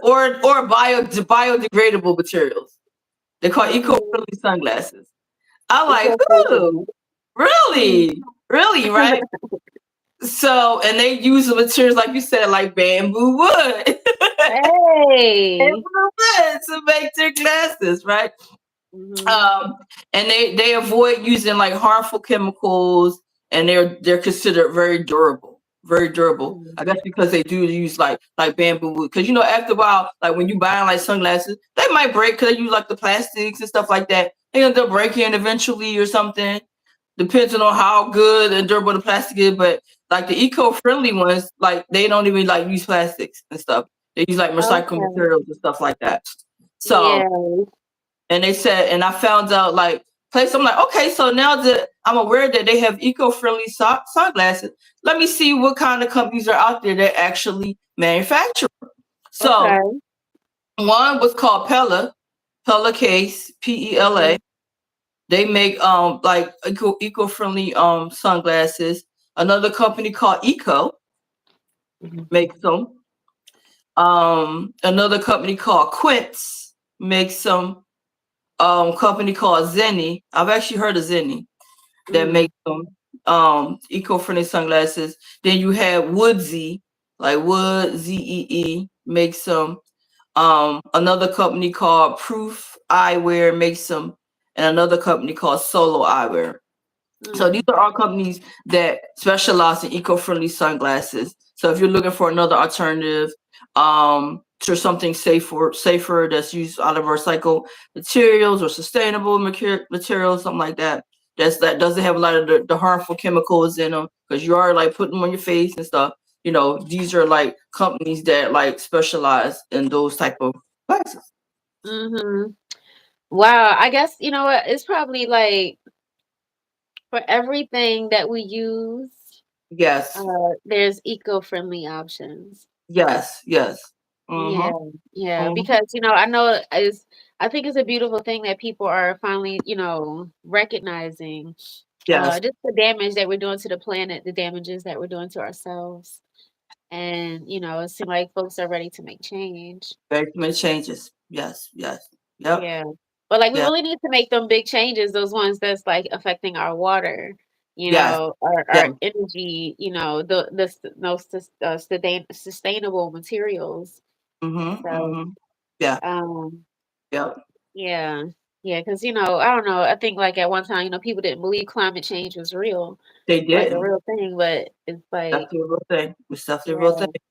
Or biodegradable materials. They're called Mhm. eco-friendly sunglasses. I'm like, Eco-friendly. ooh, really? Really, right? So, and they use the materials, like you said, like bamboo wood. Hey. Bamboo wood to make their glasses, right? Mhm. um and they avoid using like harmful chemicals, and they're considered very durable, I Mhm. guess, because they do use like bamboo wood, because you know after a while, like when you buy like sunglasses, they might break because they use like the plastics and stuff like that. They end up breaking eventually or something, depends on how good and durable the plastic is. But like the eco-friendly ones, like they don't even like use plastics and stuff. They use like recycled Okay. materials and stuff like that. So, Yeah. and they said, and I found out like place. I'm like, okay, so now that I'm aware that they have eco-friendly sunglasses, let me see what kind of companies are out there that actually manufacture them. So Okay. one was called Pella Case, Pela. Mhm. They make like eco-friendly sunglasses. Another company called Eco Mhm. makes them. Another company called Quince makes some. Company called Zenny. I've actually heard of Zenny that Mm. makes them. eco-friendly sunglasses. Then you have Woodsy, like Wood ZEE makes some. Another company called Proof Eyewear makes some, and another company called Solo Eyewear. So these Mm. are all companies that specialize in eco-friendly sunglasses. So if you're looking for another alternative to something safer that's used out of recycled materials or sustainable materials, something like that, that doesn't have a lot of the harmful chemicals in them, because you are like putting them on your face and stuff. These are like companies that like specialize in those type of glasses. Mhm. Wow, I guess you know what? It's probably like for everything that we use, Yes, there's eco-friendly options. yes, yes. Yeah, Mm-hmm. yeah, Mm-hmm. because I know I think it's a beautiful thing that people are finally, recognizing Yes. just the damage that we're doing to the planet, the damages that we're doing to ourselves. And, it seems like folks are ready to make change. Very many changes. Yes, yes. Yep. Yeah. But like we Yeah. really need to make them big changes, those ones that's like affecting our water, Yes. Yeah. our energy, the no sustainable materials. Mm-hmm. So, Mm-hmm. Yeah. um, Yep. yeah. Yeah, because I don't know. I think like at one time, people didn't believe climate change was real, They like a didn't. real thing, but it's That's like, the real thing. It's definitely a real thing. yeah,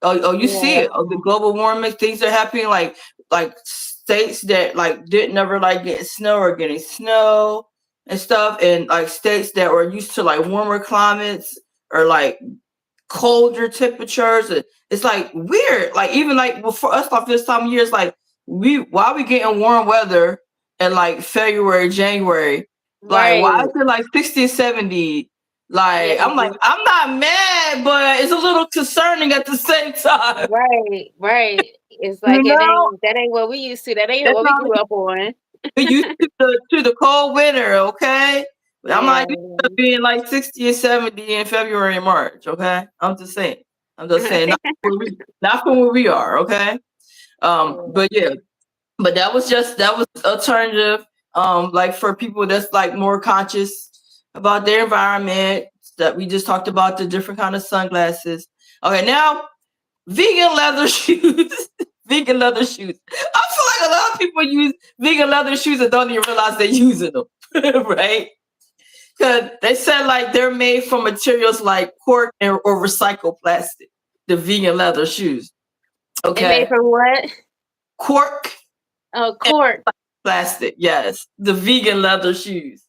Oh, you see yeah, it. Oh, the global warming things are happening. Like states that like didn't never like get snow or getting snow and stuff, and like states that were used to like warmer climates or like colder temperatures. It's like weird. Like even like for us, like this time of year, it's like why we getting warm weather in like February, January? Like why is right. it like 60 and 70? Yeah, Like I'm not mad, but it's a little concerning at the same time. right, right. It's You like it know, ain't that ain't what we used to. That ain't it's what we not grew up on. we used to the cold winter, okay? But I'm Yeah. not used to being like 60 and 70 in February and March, okay? I'm just saying. I'm just saying, not from where we are, okay? Yeah. But yeah, but that was alternative. Like for people that's like more conscious about their environment. That we just talked about the different kind of sunglasses. Okay, now vegan leather shoes. Vegan leather shoes. I feel like a lot of people use vegan leather shoes and don't even realize they're using them, right? Because they said like they're made from materials like cork or recycled plastic. The vegan leather shoes. They made Okay, from what? cork Oh, and cork. plastic. Yes, the vegan leather shoes,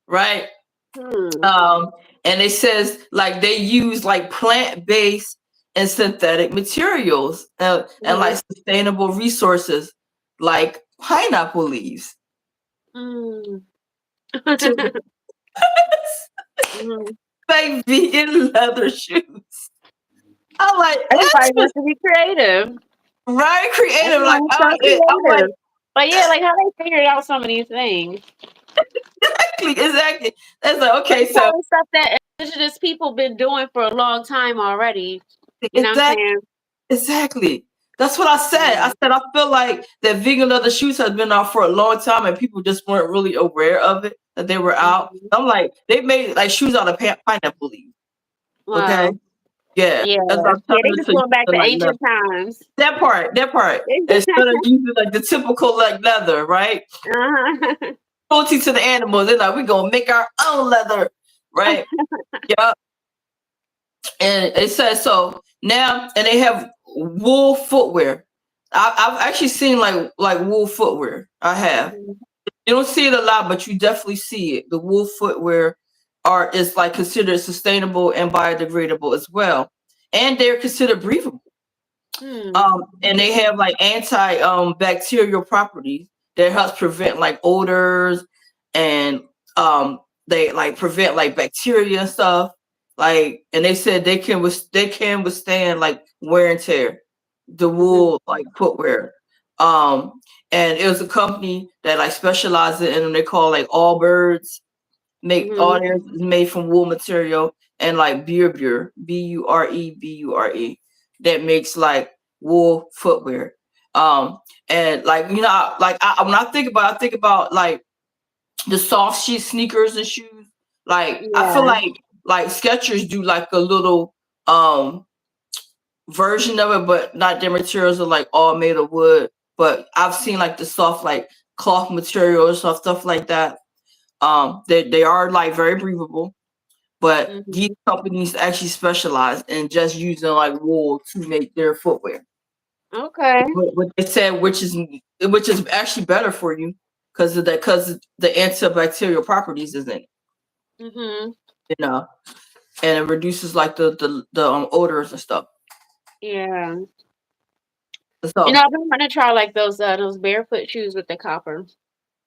right? Hmm. Um, and it says like they use like plant-based and synthetic materials and Hmm. like sustainable resources like pineapple leaves Mm. to Mhm. make vegan leather shoes. I'm like, that's Everybody just wants to be creative. very creative. Like Everyone's so I'm like, creative. But yeah, like how they figured out some of these things. exactly. That's like, But okay, it's so probably stuff that indigenous people been doing for a long time already. You know what I'm exactly. saying? Exactly. That's what I said. I Yeah. said I feel like that vegan leather shoes has been out for a long time and people just weren't really aware of it, that they were out. Mhm. I'm like, they made like shoes out of pineapple leaves. Okay. Wow. Yeah. Yeah. That's what I'm Yeah, telling they you just to use going back the to like leather. ancient times. That part. Instead of using like the typical like leather, right? Uh-huh. Cruelty to the animals. They're like, we're gonna make our own leather. Right? Yeah. And it says so now, and they have wool footwear. I've actually seen like wool footwear. I have. Mhm. You don't see it a lot, but you definitely see it. The wool footwear is like considered sustainable and biodegradable as well, and they're considered breathable. Hmm. And they have like anti bacterial properties that helps prevent like odors, and um they like prevent like bacteria and stuff. Like, and they said they can withstand like wear and tear. The Mhm. wool like footwear. Um, and it was a company that like specializes in them. They call like Allbirds, make all Mhm. theirs is made from wool material, and like Bure, that makes like wool footwear. And like like when I think about like the soft sheet sneakers and shoes. Like I feel Yeah. like like Skechers do like a little version of it, but not their materials are like all made of wood. But I've seen like the soft like cloth material or stuff like that. They are like very breathable, but these Mhm. companies actually specialize in just using like wool to make their footwear. Okay. What they said, which is actually better for you because of that, because the antibacterial properties is in it, Mhm. you know, and it reduces like the odors and stuff. Yeah. So, I've been wanting to try like those barefoot shoes with the copper.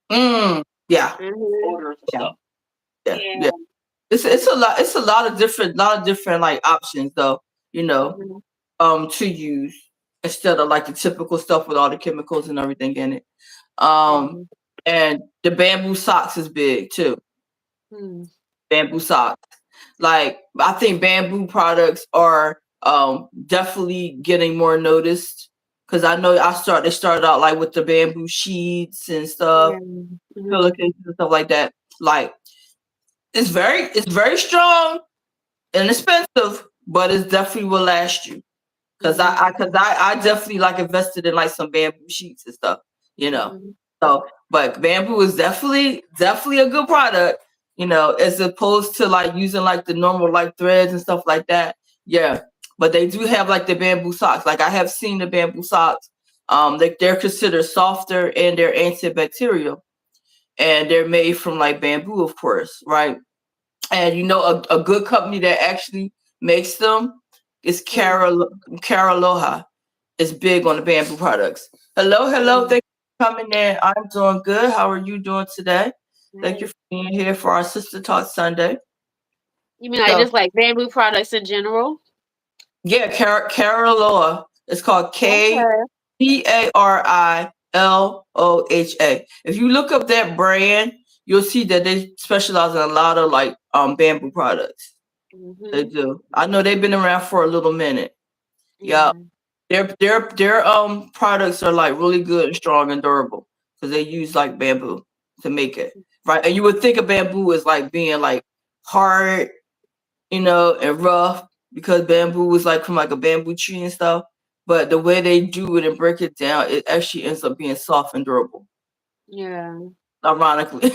yeah, Mhm. odors and stuff. Yeah, Yeah. yeah. It's a lot of different like options though, you know, Mhm. to use instead of like the typical stuff with all the chemicals and everything in it. Mhm. And the bamboo socks is big too. Hmm. Bamboo socks. Like I think bamboo products are definitely getting more noticed because I know they started out like with the bamboo sheets and stuff, Yeah. Mhm. pillowcases and stuff like that. Like it's very strong and expensive, but it definitely will last you. Mhm. I definitely like invested in like some bamboo sheets and stuff, you know. Mhm. So, but bamboo is definitely a good product, you know, as opposed to like using like the normal like threads and stuff like that. Yeah, but they do have like the bamboo socks. Like I have seen the bamboo socks. They're considered softer and they're antibacterial, and they're made from like bamboo, of course, right? And you know, a good company that actually makes them is Mhm. Caraloha. Is big on the bamboo products. Hello. Mhm. Thank you for coming in. I'm doing good. How are you doing today? Thank you Right. for being here for our Sister Talk Sunday. You mean like So just like bamboo products in general? yeah, Caraloa. It's called Okay. Cariloha. If you look up that brand, you'll see that they specialize in a lot of like bamboo products. They Mhm. do. I know they've been around for a little minute. Yeah. Yeah. Their products are like really good and strong and durable because they use like bamboo to make it. Right. And you would think of bamboo as like being like hard, you know, and rough because bamboo is like from like a bamboo tree and stuff. But the way they do it and break it down, it actually ends up being soft and durable. Yeah. Ironically.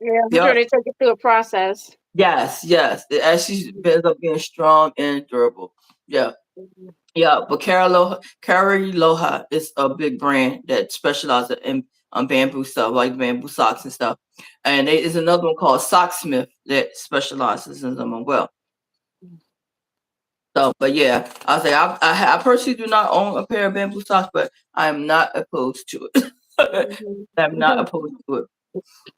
Yeah, I'm Yeah. sure they took it through a process. Yes. It actually Mhm. ends up being strong and durable. Yeah. Mhm. Yeah, but Cariloha is a big brand that specializes in bamboo stuff, like bamboo socks and stuff. And there is another one called Socksmith that specializes in them as well. So, but yeah, I say I personally do not own a pair of bamboo socks, but I am not opposed to it. Mhm. I'm not opposed to it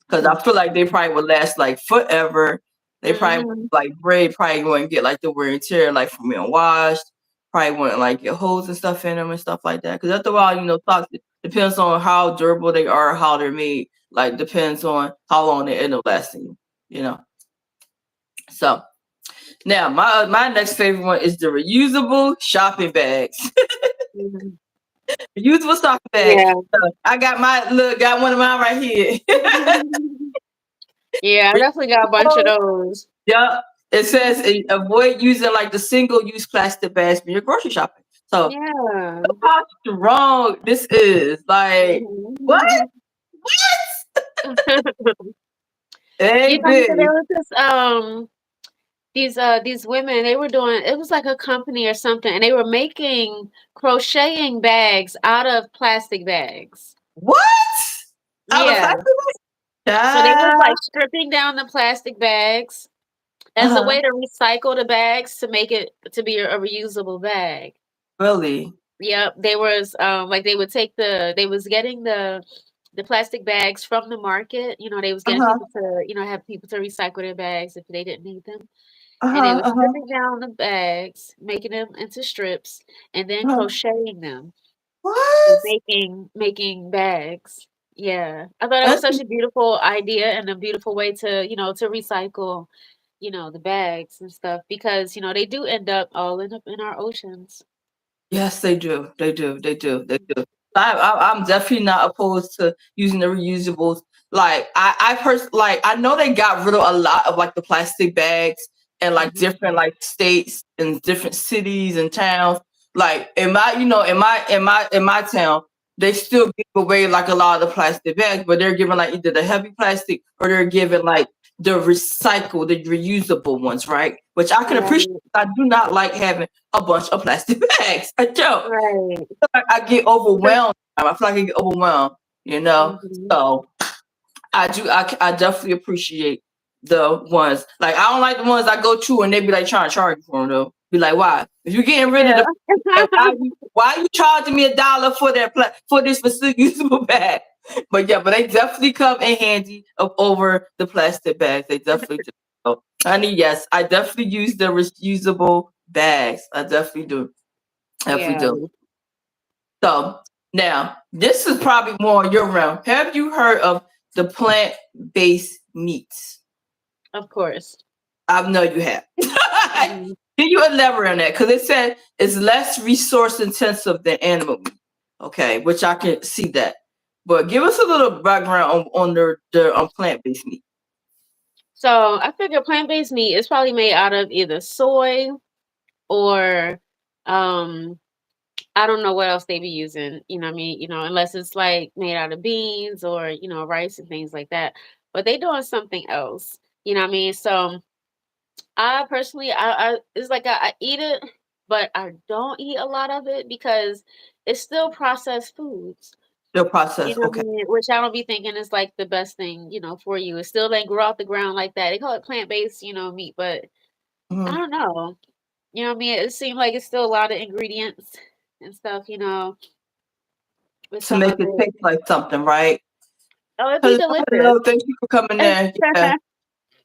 because I feel like they probably would last like forever. They probably Mhm. like braid probably wouldn't get like the wear and tear like from being washed. Probably wouldn't like get holes and stuff in them and stuff like that. Because after a while, you know, socks depends on how durable they are, how they're made. Like depends on how long they end up lasting you. You know. So now my next favorite one is the reusable shopping bags. Mhm. Reusable shopping bags. Yeah. So I got one of mine right here. Yeah, I definitely got a bunch of Reusable. those. Yeah, it says avoid using like the single-use plastic bags when you're grocery shopping. So Yeah. how strong this is. Like what? Mhm. What? You Hey, know, there big. was these women, they were doing, it was like a company or something, and they were making crocheting bags out of plastic bags. What? Out of Yeah. plastic bag? So they was Ah, like stripping down the plastic bags as a uh-huh. way to recycle the bags to make it to be a reusable bag. Really? Yep, they was like they was getting the plastic bags from the market. They was getting Uh-huh. people to, have people to recycle their bags if they didn't need them. And they Uh-huh. was Uh-huh. stripping down the bags, making them into strips, and then Uh-huh. crocheting them and What? making bags. Yeah. I thought it was That's, such a beautiful idea and a beautiful way to, to recycle, the bags and stuff because, they do end up in our oceans. yes, they do. They do. I'm definitely not opposed to using the reusables. Like I know they got rid of a lot of like the plastic bags and like Mhm. different like states and different cities and towns. Like in my, in my town, they still give away like a lot of the plastic bags, but they're giving like either the heavy plastic or they're giving like the recycled, the reusable ones, right? Which I can appreciate. Right. I do not like having a bunch of plastic bags. I don't. Right. I get overwhelmed. I feel like I get overwhelmed, you know. Mhm. So I do. I definitely appreciate the ones. Like I don't like the ones I go to and they be like trying to charge you for them though. Be like, why? If you're getting rid of Yeah. the bag, why are you charging me $1 for that for this usable bag? But yeah, but they definitely come in handy over the plastic bags. They definitely do. So, honey, yes, I definitely use the reusable bags. I definitely do. Definitely Yeah, do. So now, this is probably more your realm. Have you heard of the plant-based meats? of course. I know you have. Mhm. Can you elaborate on that? Because it said it's less resource intensive than animal meat. Okay, which I can see that. But give us a little background on the plant-based meat. So I figure plant-based meat is probably made out of either soy or um I don't know what else they be using, what I mean, unless it's like made out of beans or, rice and things like that. But they doing something else. You know what I mean? So I personally I it's like I eat it, but I don't eat a lot of it because it's still processed foods. The You process. know what I Okay. mean? Which I don't be thinking is like the best thing, for you. It still ain't grow off the ground like that. They call it plant-based, meat, but I Mhm. don't know. You know what I mean? It seems like it's still a lot of ingredients and stuff, with To some make of it it. taste like something, right? Oh, it'd be Hello, delicious. hello. Thank you for coming in. Yeah.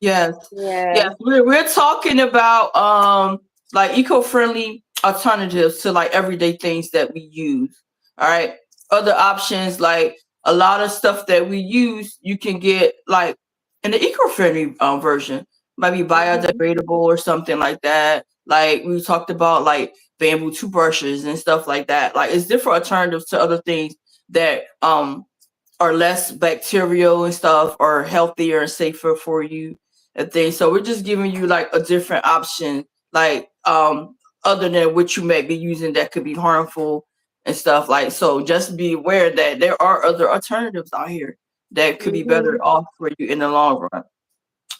Yes, Yeah. yes, we're talking about like eco-friendly alternatives to like everyday things that we use. All right, other options like a lot of stuff that we use, you can get like in the eco-friendly version, might be Mhm. biodegradable or something like that. Like we talked about like bamboo toothbrushes and stuff like that. Like it's different alternatives to other things that are less bacterial and stuff or healthier and safer for you and things. So we're just giving you like a different option, like other than what you may be using that could be harmful and stuff. Like so just be aware that there are other alternatives out here that could be better Mhm. off for you in the long run.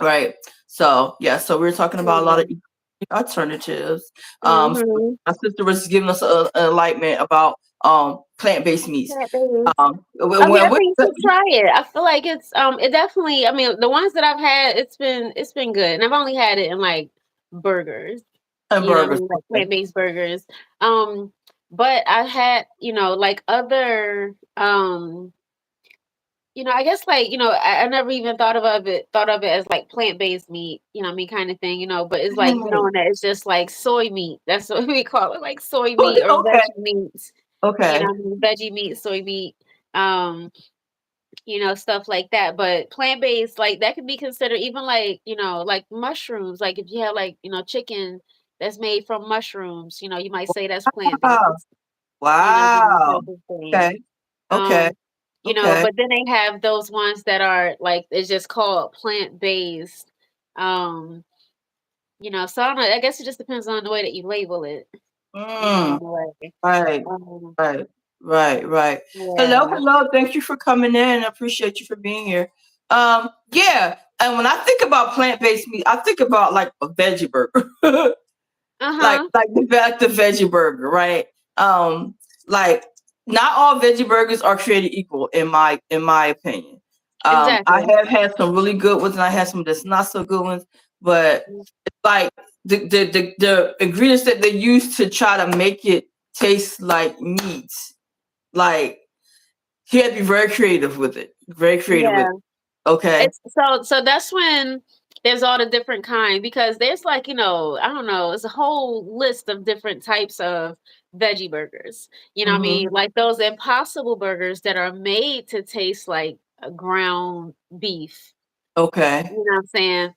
Right. So yeah, so we're talking about a lot Yeah. of alternatives. So Mhm. my sister was giving us an enlightenment about plant-based meats. Plant-based. Yeah, I When think you should try it. I feel like it definitely, I mean, the ones that I've had, it's been good. And I've only had it in like burgers. You know what I hamburgers. mean? Like Okay. plant-based burgers. Um, but I had, like other I guess like, I never even thought of it as like plant-based meat, you know what I mean, kind of thing, but it's like Mm. knowing that it's just like soy meat. That's what we call it, like soy meat or Okay. veggie meat. You know Okay. what I mean? Veggie meat, soy meat, um, stuff like that. But plant-based, like that could be considered even like, like mushrooms. Like if you have like, chicken that's made from mushrooms, you might say that's Wow. plant-based, Wow. type of thing. Okay. Okay. Um, Okay. but then they have those ones that are like it's just called plant-based. Um, so I don't know. I guess it just depends on the way that you label it, Mm. in a way. Right. Um, Right. Right. Right. Hello. yeah. Hello. Thank you for coming in. I appreciate you for being here. Yeah. And when I think about plant-based meat, I think about like a veggie burger. like Uh-huh. the veggie burger, right? Um, like not all veggie burgers are created equal in my opinion. I Exactly. have had some really good ones and I had some that's not so good ones, but it's like the ingredients that they use to try to make it taste like meat, like you have to be very creative with it. Very creative with Yeah. it. Okay. It's so that's when there's all the different kind because there's like, I don't know, it's a whole list of different types of veggie burgers. You know what I mean? Mm-hmm. Like those impossible burgers that are made to taste like a ground beef. Okay. You know what I'm saying?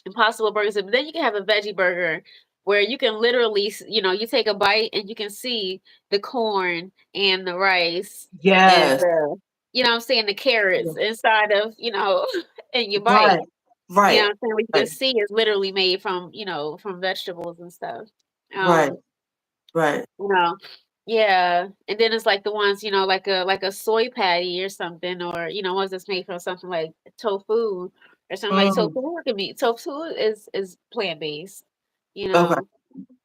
Impossible burgers. But then you can have a veggie burger where you can literally, you take a bite and you can see the corn and the rice and Yes. the, you know what I'm saying, the carrots inside of, in your Right. bite. You know Right. what I'm saying? What you can Right. see is literally made from, from vegetables and stuff. Right. Um, Right. you know, yeah. And then it's like the ones, like a soy patty or something, or ones that's made from something like tofu or something like Mm. tofu can be tofu is plant based, you Okay. know.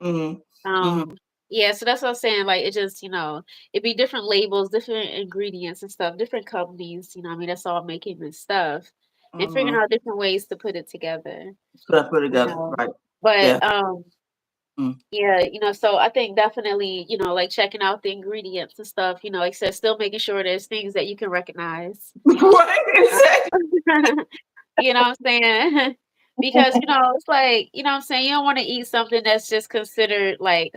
Mm-hmm. Mm-hmm. Um, yeah, so that's what I'm saying. Like it just, it'd be different labels, different ingredients and stuff, different companies, I mean, that's all making this stuff and figuring Mm-hmm. out different ways to put it together, Put I put you together. know. Right. Yeah. But Mm. yeah, so I think definitely, like checking out the ingredients and stuff, like I said, still making sure there's things that you can recognize. Right. Exactly. You know what I'm saying? Because, it's like, what I'm saying, you don't want to eat something that's just considered like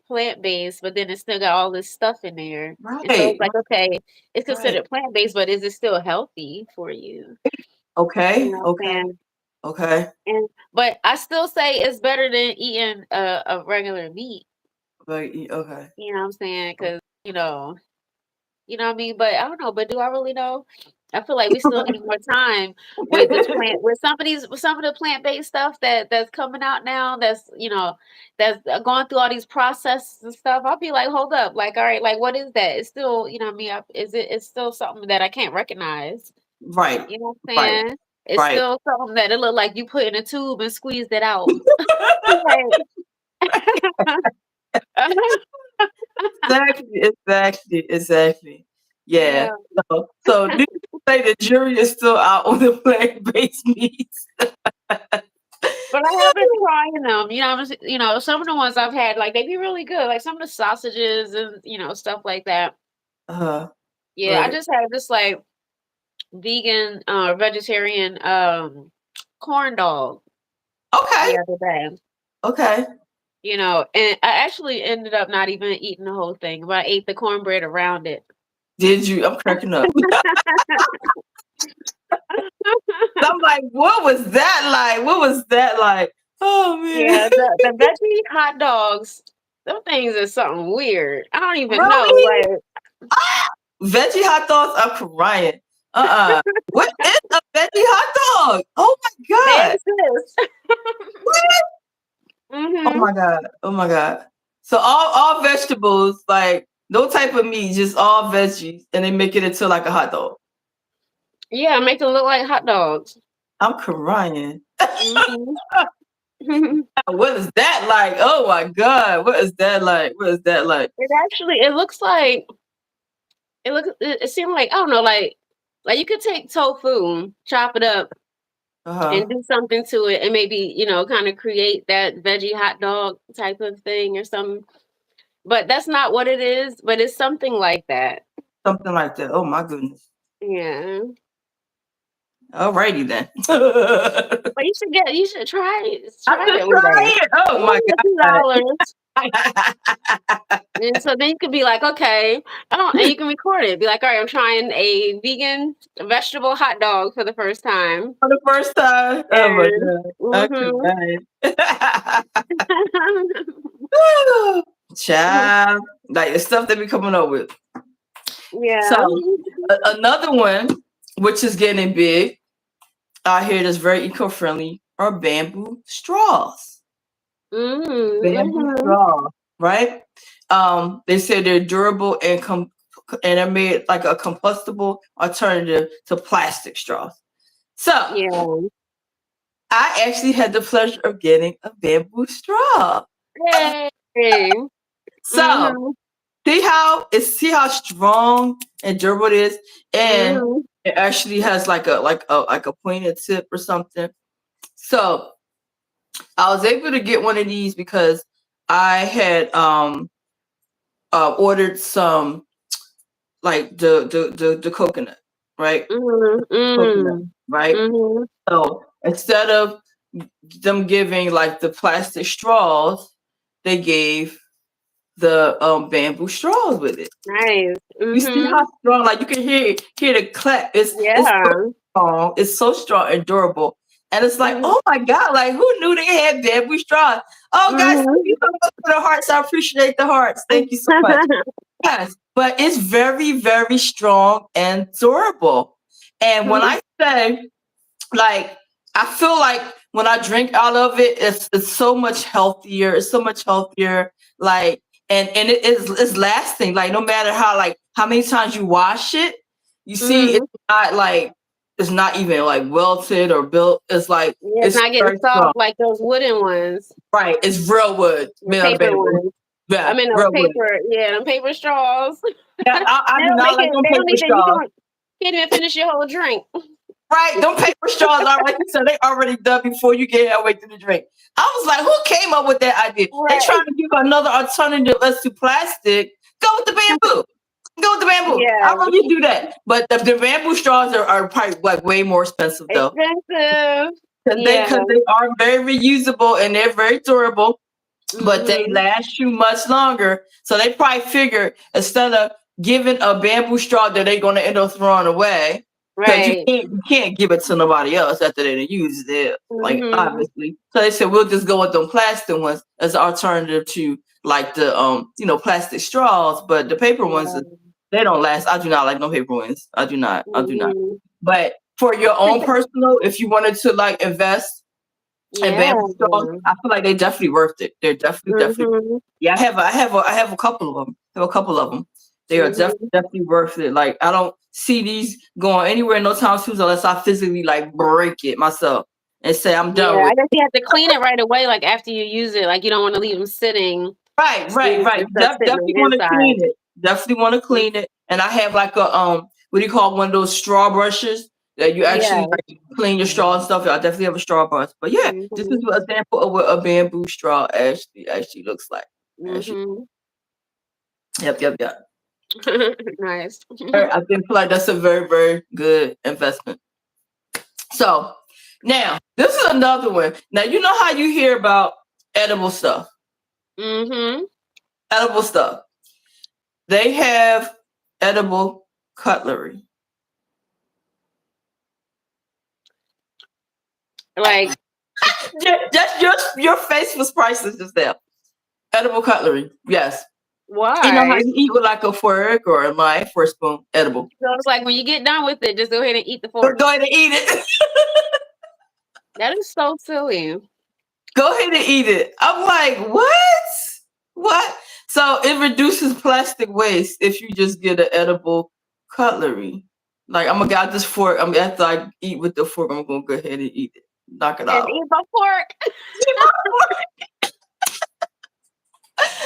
plant-based, but then it's still got all this stuff in there. And so it's Right. like, okay, it's Right. considered plant-based, but is it still healthy for you? You Okay. know what Okay. I'm saying? Okay. But I still say it's better than eating a regular meat. Okay. You know what I'm saying? Because, what I mean? But I don't know. But do I really know? I feel like we still need more time with this plant, with some of the plant-based stuff that's coming out now. That's going through all these processes and stuff. I'll be like, hold up, like, all right, like, what is that? It's still, what I mean? It's still something that I can't recognize. Right. You know what I'm Right. saying? It's Right. still something that it look like you put in a tube and squeezed it out. Like, Exactly, exactly, exactly. Yeah. yeah. So do you say the jury is still out on the plant-based meats? But I have been trying them. Some of the ones I've had, like they be really good. Like some of the sausages and stuff like that. Uh-huh. Yeah, I Right. just had this like vegan, vegetarian, corn dog Okay. the other day. Okay. And I actually ended up not even eating the whole thing, but I ate the cornbread around it. Did you? I'm cracking up. I'm like, what was that like? What was that like? Oh man. Yeah, the veggie hot dogs, them things is something weird. I don't even know. Really? Like Veggie hot dogs? I'm crying. What is a veggie hot dog? Oh my they god. exist. What? Oh Hmm. my god. Oh my god. So all vegetables, like no type of meat, just all veggies, and they make it into like a hot dog. Yeah, make them look like hot dogs. I'm crying. Mhm. What is that like? Oh my god. What is that like? What is that like? It looks like it seemed like I don't know, like you could take tofu, chop it up, and Uh-huh. do something to it, and maybe kind of create that veggie hot dog type of thing or something. But that's not what it is. But it's something like that. Something like that. Oh my goodness. Yeah. Alrighty then. But you should I try should it one day. try it. Oh It's my only god. $2. And so then you could be like, okay, and you can record it. Be like, all right, I'm trying a vegan vegetable hot dog for the first time. For the first time. Oh my And god. I'm mhm. crying. Child. Like the stuff they be coming up with. So Yeah. another one, which is getting big out here that's very eco-friendly, are bamboo straws. Bamboo Mhm. straws, right? They say they're durable and are made like a combustible alternative to plastic straws. So Yeah. I actually had the pleasure of getting a bamboo straw. Yay. So Mhm. see how strong and durable it is, and Mhm. it actually has like a pointed tip or something. So I was able to get one of these because I had ordered some like the coconut, right? Mhm. Coconut, Mm. right? Mhm. So instead of them giving like the plastic straws, they gave the bamboo straws with it. Nice. You see how Mhm. strong, like you can hear the clap. It's so Yeah. strong. It's so strong and durable. And it's like, Mhm. oh my god, like who knew they had bamboo straws? Oh guys, thank Mhm. you so much for the hearts. I appreciate the hearts. Thank you so much. Yes, but it's very, very strong and durable. And when I say like I feel like when I drink out of it, it's so much healthier. It's so much healthier. Like and it's lasting. Like no matter how many times you wash it, you see Mhm. it's not even like welted or built. It's like Yeah, it's it's not getting very strong. soft like those wooden ones, Right. It's real wood the made out of paper bamboo. ones. I Yeah, mean, those real wood. paper, yeah, them paper straws. Yeah, I They do don't not make like it. them They don't paper even. You straws. can't even finish your whole drink. Right, them paper straws are like you said, they already done before you get halfway through the drink. I was like, who came up with that idea? They Right. trying to give another alternative as to plastic. Go with the bamboo. Go with the bamboo. Yeah, I love you do that. But the bamboo straws are probably like way more expensive though. expensive. Because Yeah. they are very reusable and they're very durable, but they Mhm. last you much longer. So they probably figure instead of giving a bamboo straw that they're gonna end up throwing away, because Right. you can't give it to nobody else after they done used it, like Mhm. obviously. So they said we'll just go with them plastic ones as an alternative to like the plastic straws, but the paper ones Yeah. they don't last. I do not like no paper ones. I do not. I do not. Mhm. But for your own personal, if you wanted to like invest and Yeah. bamboo straws, I feel like they're definitely worth it. They're definitely. Mhm. Yeah, I have a couple of them. I have a couple of them. They are Mhm. definitely worth it. Like I don't see these going anywhere no time soon unless I physically like break it myself and say I'm done Yeah, with I it. guess you have to clean it right away, like after you use it. Like you don't want to leave them sitting, Right. and stuff sitting on Definitely the want to inside. clean it. Definitely want to Mhm. clean it. And I have like a what do you call one of those straw brushes that you actually Yeah. like clean your straw and stuff. I definitely have a straw brush. But yeah, this is Mhm. an example of what a bamboo straw actually looks like. Actually. Mhm. Yep. Nice. I think like that's a very, very good investment. So now this is another one. Now you know how you hear about edible stuff. Mhm. Edible stuff. They have edible cutlery. Like Just your face was priceless just there. Edible cutlery. Yes. You know how why? you eat with like a fork or a knife or a spoon. Edible. So it's like when you get done with it, just go ahead and eat the Go fork. ahead and eat it. That is so silly. Go ahead and eat it. I'm like, what? What? So it reduces plastic waste if you just get an edible cutlery. Like I'm gonna get this fork. After I eat with the fork, I'm gonna go ahead and eat it. Knock it And out. eat the fork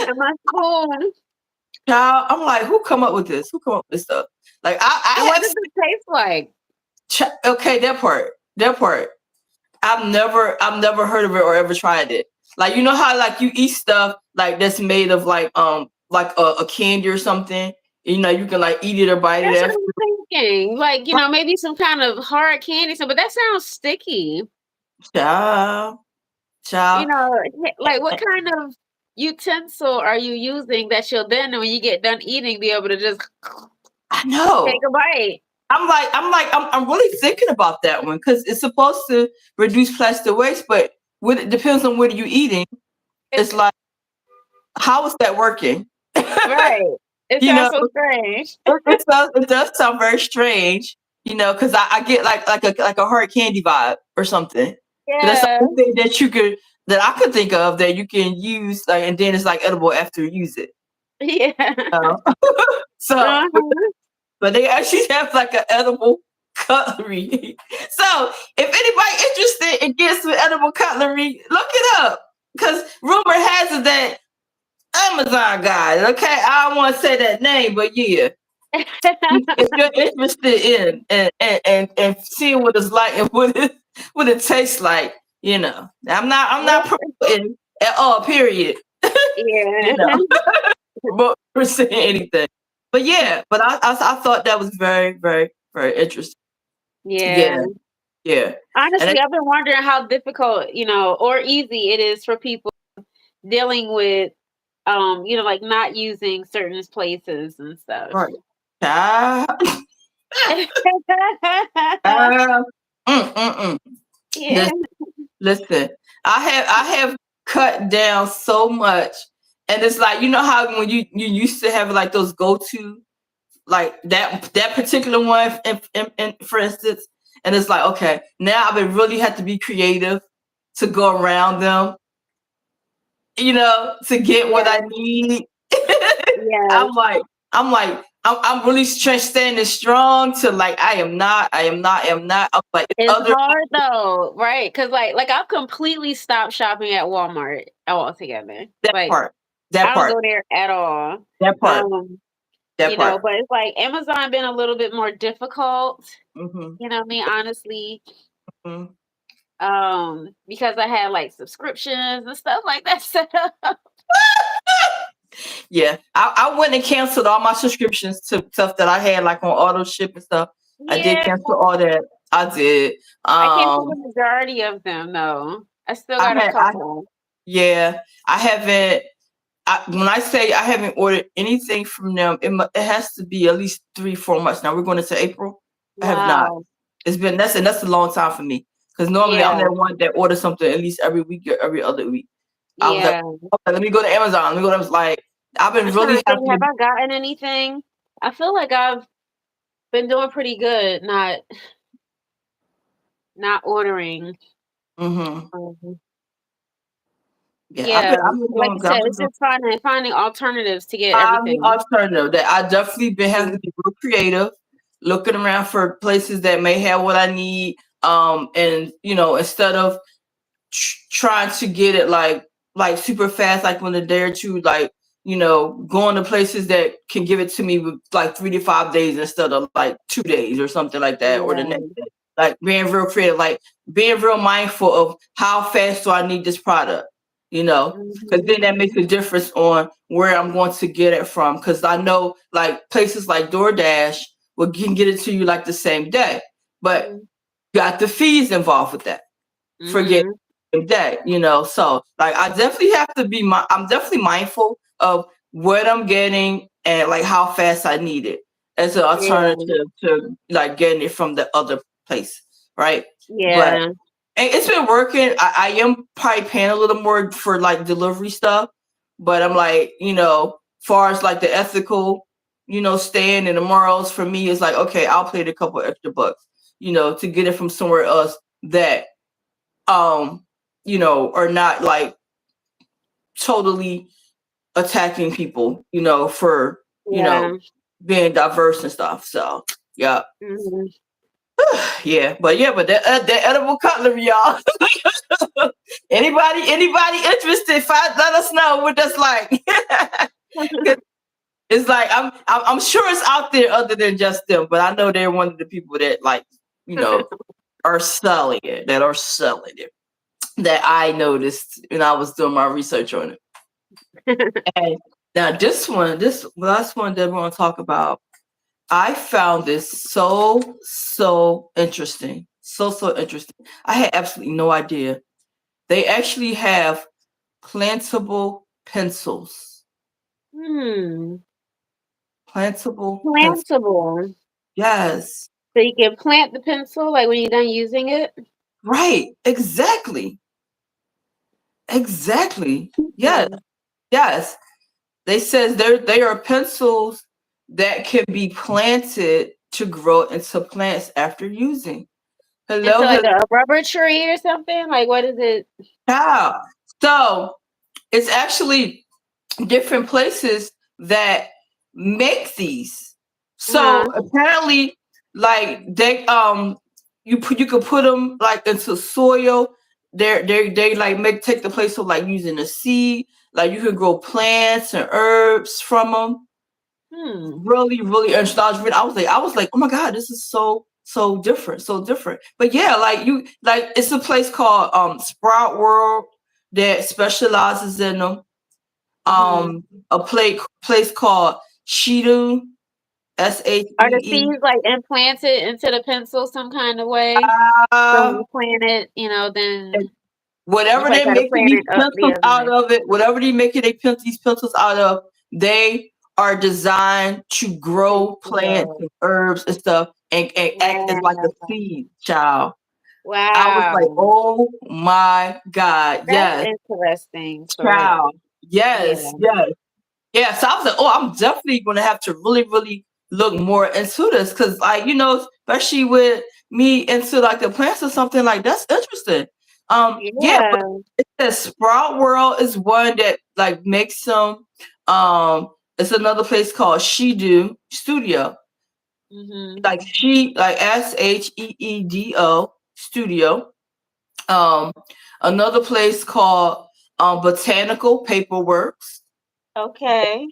and my spoon. Child, I'm like, who come up with this? Who come up with this stuff? Like And I what have does it taste like? okay, that part. That part. I've never heard of it or ever tried it. Like you know how like you eat stuff like that's made of like a candy or something. You know you can like eat it or bite it That's what after. I'm thinking. Like, maybe some kind of hard candy, but that sounds sticky. Child, You child. know, like what kind of utensil are you using that you'll then, when you get done eating, be able to just I take know. a bite? I'm really thinking about that one because it's supposed to reduce plastic waste, but when it depends on what you're eating. It's like, how is that working? Right. It you know, sounds so strange. it does sound very strange, because I get like a hard candy vibe or something. That's the Yeah. only thing that I could think of that you can use, like, and then it's like edible after you use it. Yeah. Uh, so, Uh-huh. but they actually have like an edible cutlery. So, if anybody interested in getting some edible cutlery, look it up because rumor has it that Amazon guy. Okay, I don't want to say that name, but yeah. If you're interested in and seeing what it's like and what it tastes like, I'm not promoting at all, period. You know, Yeah. for saying anything. But yeah, but I thought that was very, very, very interesting. Yeah. Yeah, yeah. And Honestly, I've been wondering how difficult, or easy it is for people dealing with, like not using certain places and stuff. right. Ah, ah, mm. Yeah. Listen, listen. I have cut down so much, and it's like how when you used to have like those go to like that particular one, for instance, And it's like, okay, now I would really have to be creative to go around them, to get what I Yeah. need. Yes. I'm like, I'm really standing strong to like, I am not. I'm like, it's It's other hard though, right? Because like I've completely stopped shopping at Walmart altogether. that Like part, that I don't go part, there at all. that part, Um, that part. but it's like Amazon been a little bit more difficult, Mm-hmm, you know what I mean, honestly. mm-hmm. Because I had like subscriptions and stuff like that set up. Yeah, I went and canceled all my subscriptions to stuff that I had like on auto ship and stuff. I did Yeah, cancel all that. I did. I canceled the majority of them though. I still I got a had, couple. yeah, I haven't. When I say I haven't ordered anything from them, it has to be at least 3-4 months. Now we're going into April. I have not. Wow. It's been that's a long time for me because normally I'm Yeah. that one that orders something at least every week or every other week. I was like, Yeah. okay, let me go to Amazon. Let me go. I was like, I've been I'm trying really to think, have happy. I gotten anything? I feel like I've been doing pretty good, not ordering. Hmm. Um, Yeah, yeah, I've been like doing you good. said, I've been it's doing just finding alternatives to get finding everything. alternative that I definitely been having to be real creative, looking around for places that may have what I need. And instead of trying to get it like super fast, like when a day or two, like going to places that can give it to me with like 3 to 5 days instead of like 2 days or something like that, or the next Yeah. day. Like being real creative, like being real mindful of how fast do I need this product, because then that makes Mhm. a difference on where I'm going to get it from. Because I know like places like DoorDash can get it to you like the same day, but Mhm. got the fees involved with that for getting Mhm. that, so like I definitely have to be I'm definitely mindful of what I'm getting and like how fast I need it as an Yeah. alternative to like getting it from the other place, right? But Yeah. and it's been working. I am probably paying a little more for like delivery stuff, but I'm like, far as like the ethical, stand and the morals for me is like, okay, I'll pay the couple extra bucks, to get it from somewhere else that are not like totally attacking people, for, Yeah. being diverse and stuff. So yeah. Mhm. But that edible cutlery, y'all. anybody interested? Let us know what that's like. 'Cause it's like I'm sure it's out there other than just them, but I know they're one of the people that like are selling it. That are selling it. That I noticed when I was doing my research on it. And now this last one that we're gonna talk about, I found this so interesting. So interesting. I had absolutely no idea. They actually have plantable pencils. Hmm. Plantable pencils. Plantable. Yes. So you can plant the pencil like when you're done using it? Right. Exactly. Exactly. Yes. Hmm. Yes. They says they are pencils that can be planted to grow into plants after using. Into Hello, like a rubber tree or something? Like what is it? hello. So it's actually different places that make these. Uh-huh. So apparently, like you could put them like into soil. They like take the place of like using a seed. Like you could grow plants and herbs from them. Hmm. Really interesting. I was like, oh my god, this is so different, so different. But yeah, like it's a place called Sprout World that specializes in them. Mhm. A place called Shidu, Are the Shee. seeds like implanted into the pencil some kind of way? So when Uh, you plant it, then you Whatever probably they're gotta making plant these it up the pencils other out way. of it, whatever they making these pencils out of, they are designed to grow plants Pencil. and herbs and stuff and act as like a Wow. seed, child. I was like, Wow. oh my God, That's yes, interesting for real. child. Yes, Yeah. yes. Yeah, so I was like, oh, I'm definitely gonna have to really, really look more into this because, like, especially with me into like the plants or something, like that's interesting. Yeah, but Yeah. it says Sprout World is one that like makes some. It's another place called She Do Studio, Mhm. like she like SHEEDO Studio. Um, Another place called Botanical Paperworks Okay.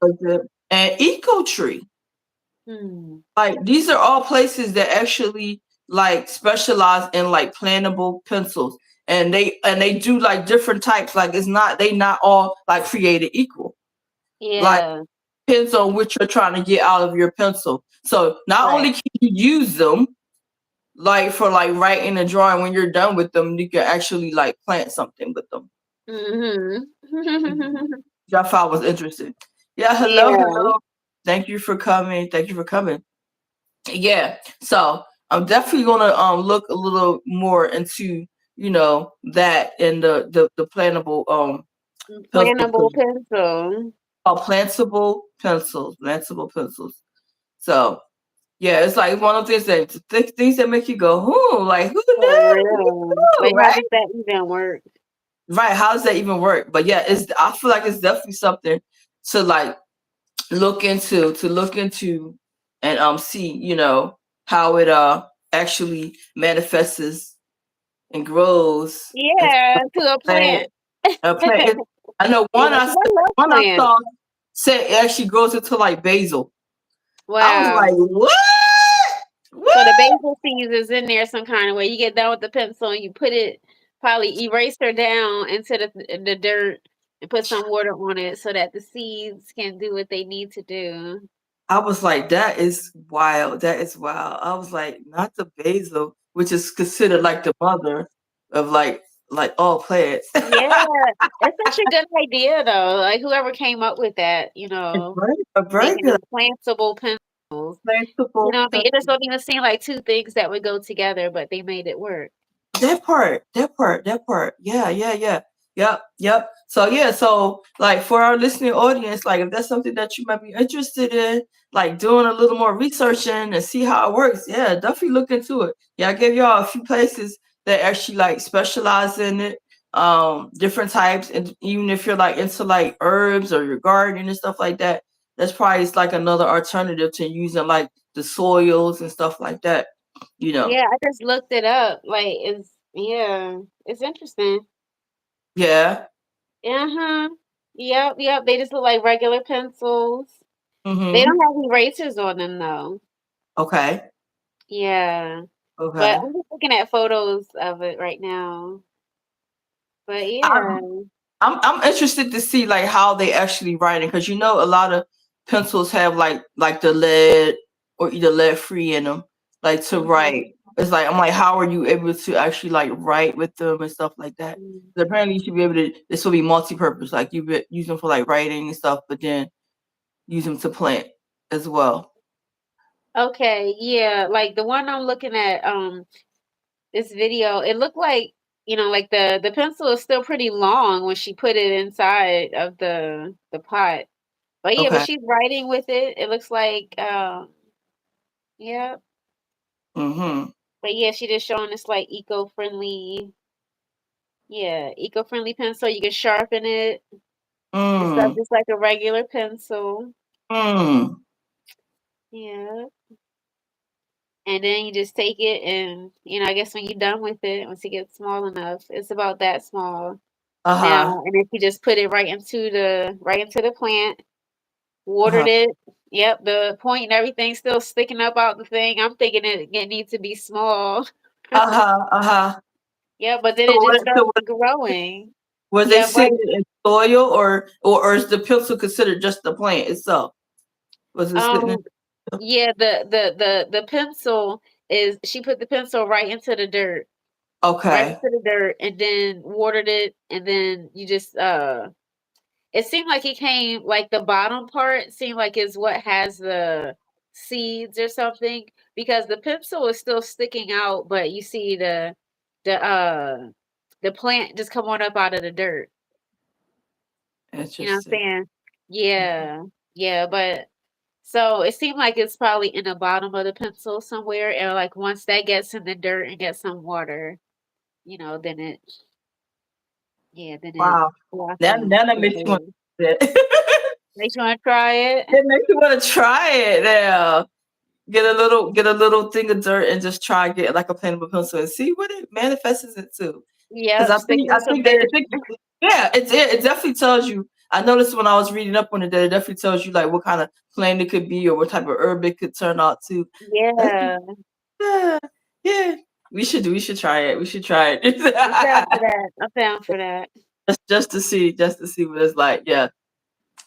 and Eco Tree. Hmm. Like these are all places that actually like specialize in like plantable pencils, and they do like different types. Like it's not they not all like created equal. Like Yeah. depends on what you're trying to get out of your pencil. So not Right. only can you use them like for like writing and drawing, when you're done with them, you can actually like plant something with them. Mhm. Which I thought was interesting. Yeah, hello, Yeah. hello. Thank you for coming. Thank you for coming. Yeah, so I'm definitely gonna look a little more into that and the plantable pencils, Plannable pencil. plantable pencils. So yeah, it's like one of those things that make you go, "Who like who For knew?" real. Who, Like, how right? does that even work? Right? How does that even work? But yeah, it's I feel like it's definitely something to like look into and see how it actually manifests and grows into Yeah, to a a plant. plant. A plant. I know Yeah, 'cause I love one I plants. saw said it actually grows into like basil. I was like, Wow. what? So the What? basil seeds is in there some kind of way. You get done with the pencil and you put it, probably eraser down into the dirt and put some water on it so that the seeds can do what they need to do. I was like, that is wild. That is wild. I was like, not the basil, which is considered like the mother of like all plants. Yeah, it's such a good idea though. Like whoever came up with that, A very making good them plantable pencils. You know plantable. what I mean? It just don't even seem like two things that would go together, but they made it work. That part. Yeah, yeah, yeah. Yep, yep. So yeah, so like for our listening audience, like if that's something that you might be interested in, like doing a little more researching and see how it works, yeah, definitely look into it. Yeah, I gave y'all a few places that actually like specialize in it, different types, and even if you're like into like herbs or your garden and stuff like that, that's probably like another alternative to using like the soils and stuff like that, you know. Yeah, I just looked it up. Like it's interesting. Yeah. Uh-huh. Yep, yep. They just look like regular pencils. They Mm-hmm. don't have erasers on them though. Okay. Yeah. But Okay. I'm just looking at photos of it right now. But yeah. I'm I'm interested to see like how they actually write it, because a lot of pencils have like the lead or either lead free in them, like to Mhm. write. It's like I'm like, how are you able to actually like write with them and stuff like that? Mm. 'Cause apparently you should be able to. This will be multi-purpose. Like use them for like writing and stuff, but then use them to plant as well. Okay, yeah. Like the one I'm looking at, this video, it looked like, like the pencil is still pretty long when she put it inside of the pot. But yeah, but Okay. she's writing with it. It looks like, yeah. Mm-hmm. But yeah, she just showing this like eco-friendly, yeah, eco-friendly pencil. You can sharpen it and stuff Mm. just like a regular pencil. Mm. Yeah. And then you just take it and, I guess when you're done with it, once it gets small enough, it's about that small Uh-huh. now. And if you just put it right into the plant, watered Uh-huh. it. Yep, the point and everything still sticking up out the thing. I'm thinking it needs to be small. Uh-huh. Uh-huh. Yeah, but then So it just what, starts so growing. was they Yeah, but sitting in soil, or is the pencil considered just the plant itself? Was it sitting in? um yeah, the pencil is she put the pencil right into the dirt. Right Okay. into the dirt and then watered it and then you just it seemed like it came like the bottom part seemed like is what has the seeds or something because the pencil is still sticking out, but you see the uh the plant just come on up out of the dirt. You know what I'm Interesting. saying? Yeah. Yeah, but So it seemed like it's probably in the bottom of the pencil somewhere, and like once that gets in the dirt and gets some water, then it Wow. blossoms. Now that makes you want So to do it. makes you want to try it. It makes you want to try it now. Get a little thing of dirt and just try get like a paintable pencil and see what it manifests into. Because Yep, I stick think it I in some think that dirt. yeah, it definitely tells you. I noticed when I was reading up on it that it definitely tells you like what kind of plant it could be or what type of herb it could turn out to. That's, Yeah, yeah, yeah. We should try it. We should try it. I'm down for that. I'm down for that. just to see what it's like. Yeah.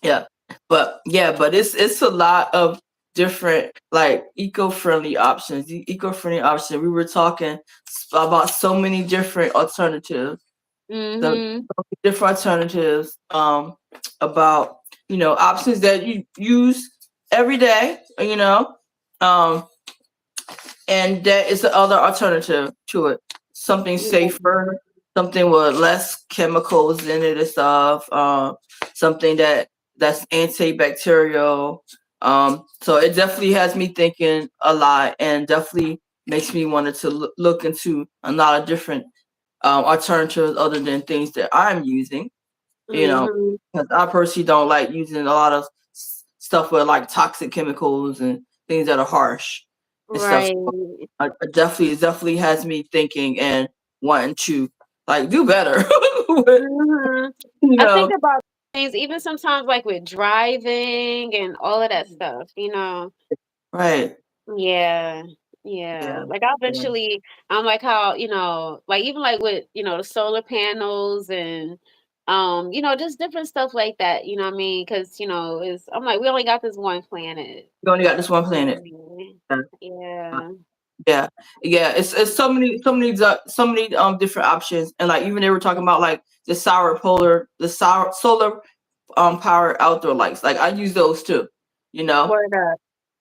Yeah. But it's a lot of different like eco-friendly options. The eco-friendly option. We were talking about so many different alternatives. So Mhm. different alternatives about options that you use every day, um and there is the other alternative to it. Something Yeah. safer, something with less chemicals in it and stuff. Something that's antibacterial. So it definitely has me thinking a lot, and definitely makes me wanted to look into a lot of different alternatives other than things that I'm using. Mhm. Because I personally don't like using a lot of stuff with like toxic chemicals and things that are harsh and stuff. Right. It definitely has me thinking and wanting to like do better. Mhm. you I think know, about things even sometimes like with driving and all of that stuff. right? Yeah. Yeah. Yeah, Like I yeah. eventually I'm like how, like even like with, the solar panels and just different stuff like that, you know what I mean? Cuz is I'm like we only got this one planet. You only got this one You know what planet. I mean? Yeah, Yeah. yeah, yeah. It's so many different options, and like even they were talking about like the solar power outdoor lights. Like I use those too. You know, Word up.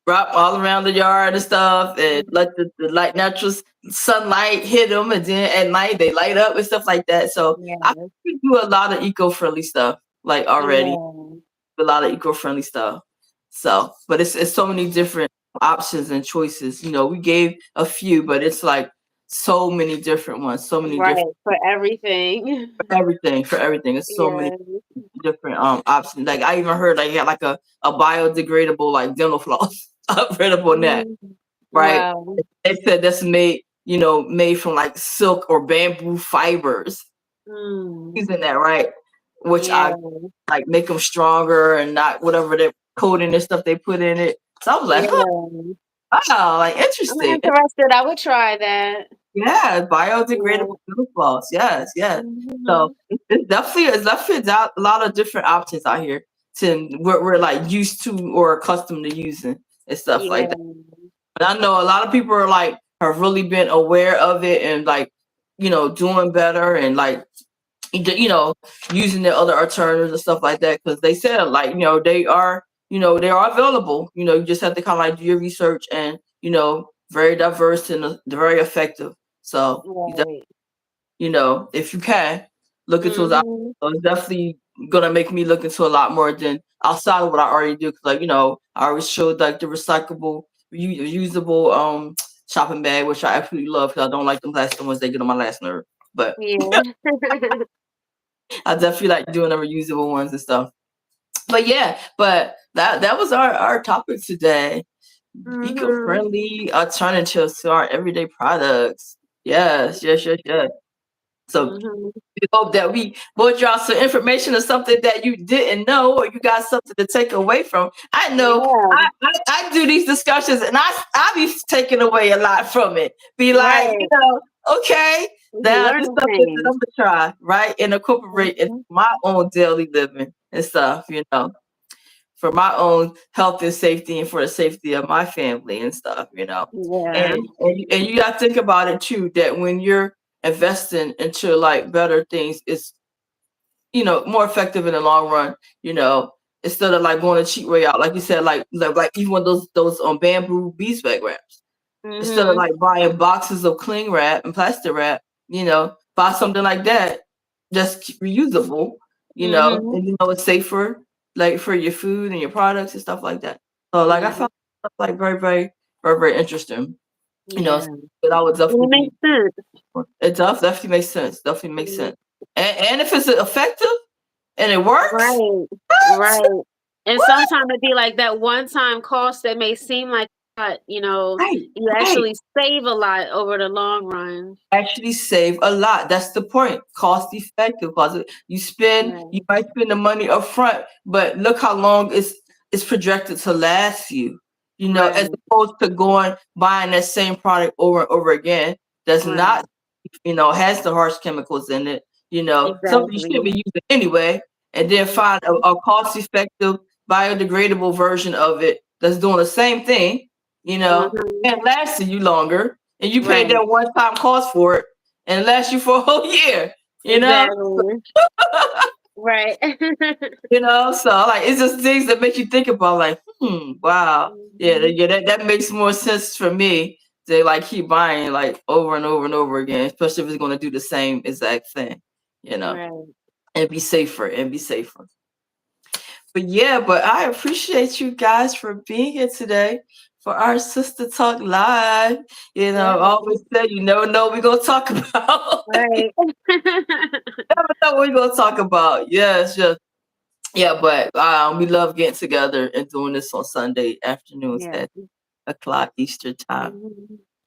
wrap all around the yard and stuff, and Mhm. let the light natural sunlight hit them, and then at night they light up and stuff like that. So I Yeah. think we do a lot of eco-friendly stuff, like already Yeah. a lot of eco-friendly stuff. So, but it's so many different options and choices. We gave a few, but it's like so many different ones, so many Right. different For everything. for everything. It's so many Yeah. different options. Like I even heard like you got like a biodegradable like dental floss. I've read up on that, Mhm. right? Wow. They said that's made from like silk or bamboo fibers. Mm. Using that, right? Which Yeah. I like make them stronger and not whatever the coating and stuff they put in it. So I was like, huh, Yeah. wow, like I'm interesting. interested. I would try that. Yeah, biodegradable Yeah. dental floss. Yes, yes. So Mhm. it's definitely a lot of different options out here to we're like used to or accustomed to using and stuff like Yeah. that. But I know a lot of people are like have really been aware of it and like doing better and like you know using the other alternatives and stuff like that because they said like they are available. You just have to kind of like do your research and very diverse and very effective. So Right. if you can look into those options, Mhm. so it's definitely gonna make me look into a lot more than outside of what I already do. Because like I always showed like the recyclable, reusable shopping bag, which I absolutely love because I don't like them plastic ones. They get on my last nerve. But Yeah. I definitely like doing the reusable ones and stuff. But yeah, but that was our topic today. Mhm. Eco-friendly alternatives to our everyday products. Yes, yes, yes, yes. So Mhm. we hope that we brought y'all some information or something that you didn't know or you got something to take away from. I know Yeah. I do these discussions and I be taking away a lot from it. Be like, Right. okay, We be now this learning something that I'm things. gonna try, right? And incorporate into Mhm. my own daily living and stuff, for my own health and safety and for the safety of my family and stuff. And Yeah. and you gotta think about it too, that when you're investing into like better things, it's more effective in the long run, you know, instead of like going a cheap way out. Like you said, like even with those bamboo beeswax wraps. Instead of Mhm. like buying boxes of cling wrap and plastic wrap, buy something like that, just reusable, Mhm. and it's safer like for your food and your products and stuff like that. So like I Yeah. found stuff like very, very, very, very interesting. You know, Yeah. but I would And definitely it be. makes sense. It does definitely makes sense. Definitely makes Mhm. sense. And if it's effective and it works, Right. what? Right. And What? sometimes it'd be like that one-time cost that may seem like a lot, Right, you right. actually save a lot over the long run. Actually save a lot. That's the point. Cost effective because you Right. might spend the money up front, but look how long it's projected to last you. You know, as Right. opposed to going buying that same product over and over again. That's not, Right. has the harsh chemicals in it. Something you shouldn't Exactly. be using anyway, and then Mhm. find a cost effective biodegradable version of it that's doing the same thing. Mhm. And lasting you longer, and you paid Right. that one time cost for it, and it lasts you for a whole year. You know, Exactly. Right. so like it's just things that make you think about, like, wow, yeah, Mhm. yeah, that makes more sense for me to like keep buying like over and over and over again, especially if it's going to do the same exact thing, you know, Right. and be safer. But I appreciate you guys for being here today for our Sister Talk Live. I Right. always say you never know what we're gonna talk about. Right. Never know what we're gonna talk about. Yes, yes. Yeah, but we love getting together and doing this on Sunday afternoons Yeah. at o'clock Eastern time.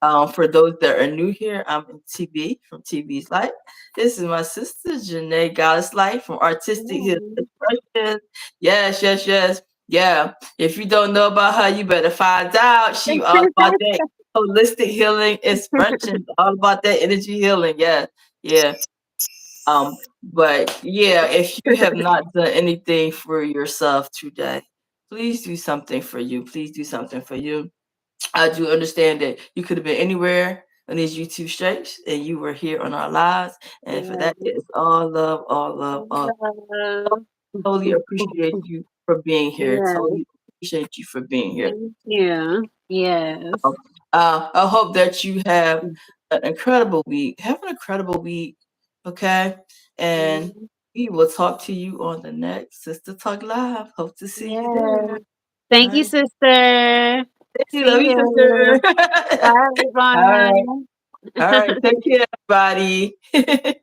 Mhm. For those that are new here, I'm in TB from TB's Life. This is my sister, Janae Goddess Life from Artistic Healing Yeah. Expressions. Yes, yes, yes. Yeah. If you don't know about her, you better find out. She all about that holistic healing expressions, all about that energy healing. Yeah, yeah. But yeah, if you have not done anything for yourself today, please do something for you. Please do something for you. I do understand that you could have been anywhere on these YouTube streams and you were here on our lives. And for that, Yeah. it's all love, all love, all. Love. Totally appreciate you for being here. Yeah. Totally appreciate you for being here. Thank you. Um, Yes. I hope that you have an incredible week. Have an incredible week, okay? And Mhm. we will talk to you on the next Sister Talk Live. Hope to see you Yeah. there. All Thank you, right. sister. Thank you. See Love you, you. sister. Bye, All right. everyone. All right. Take care, everybody.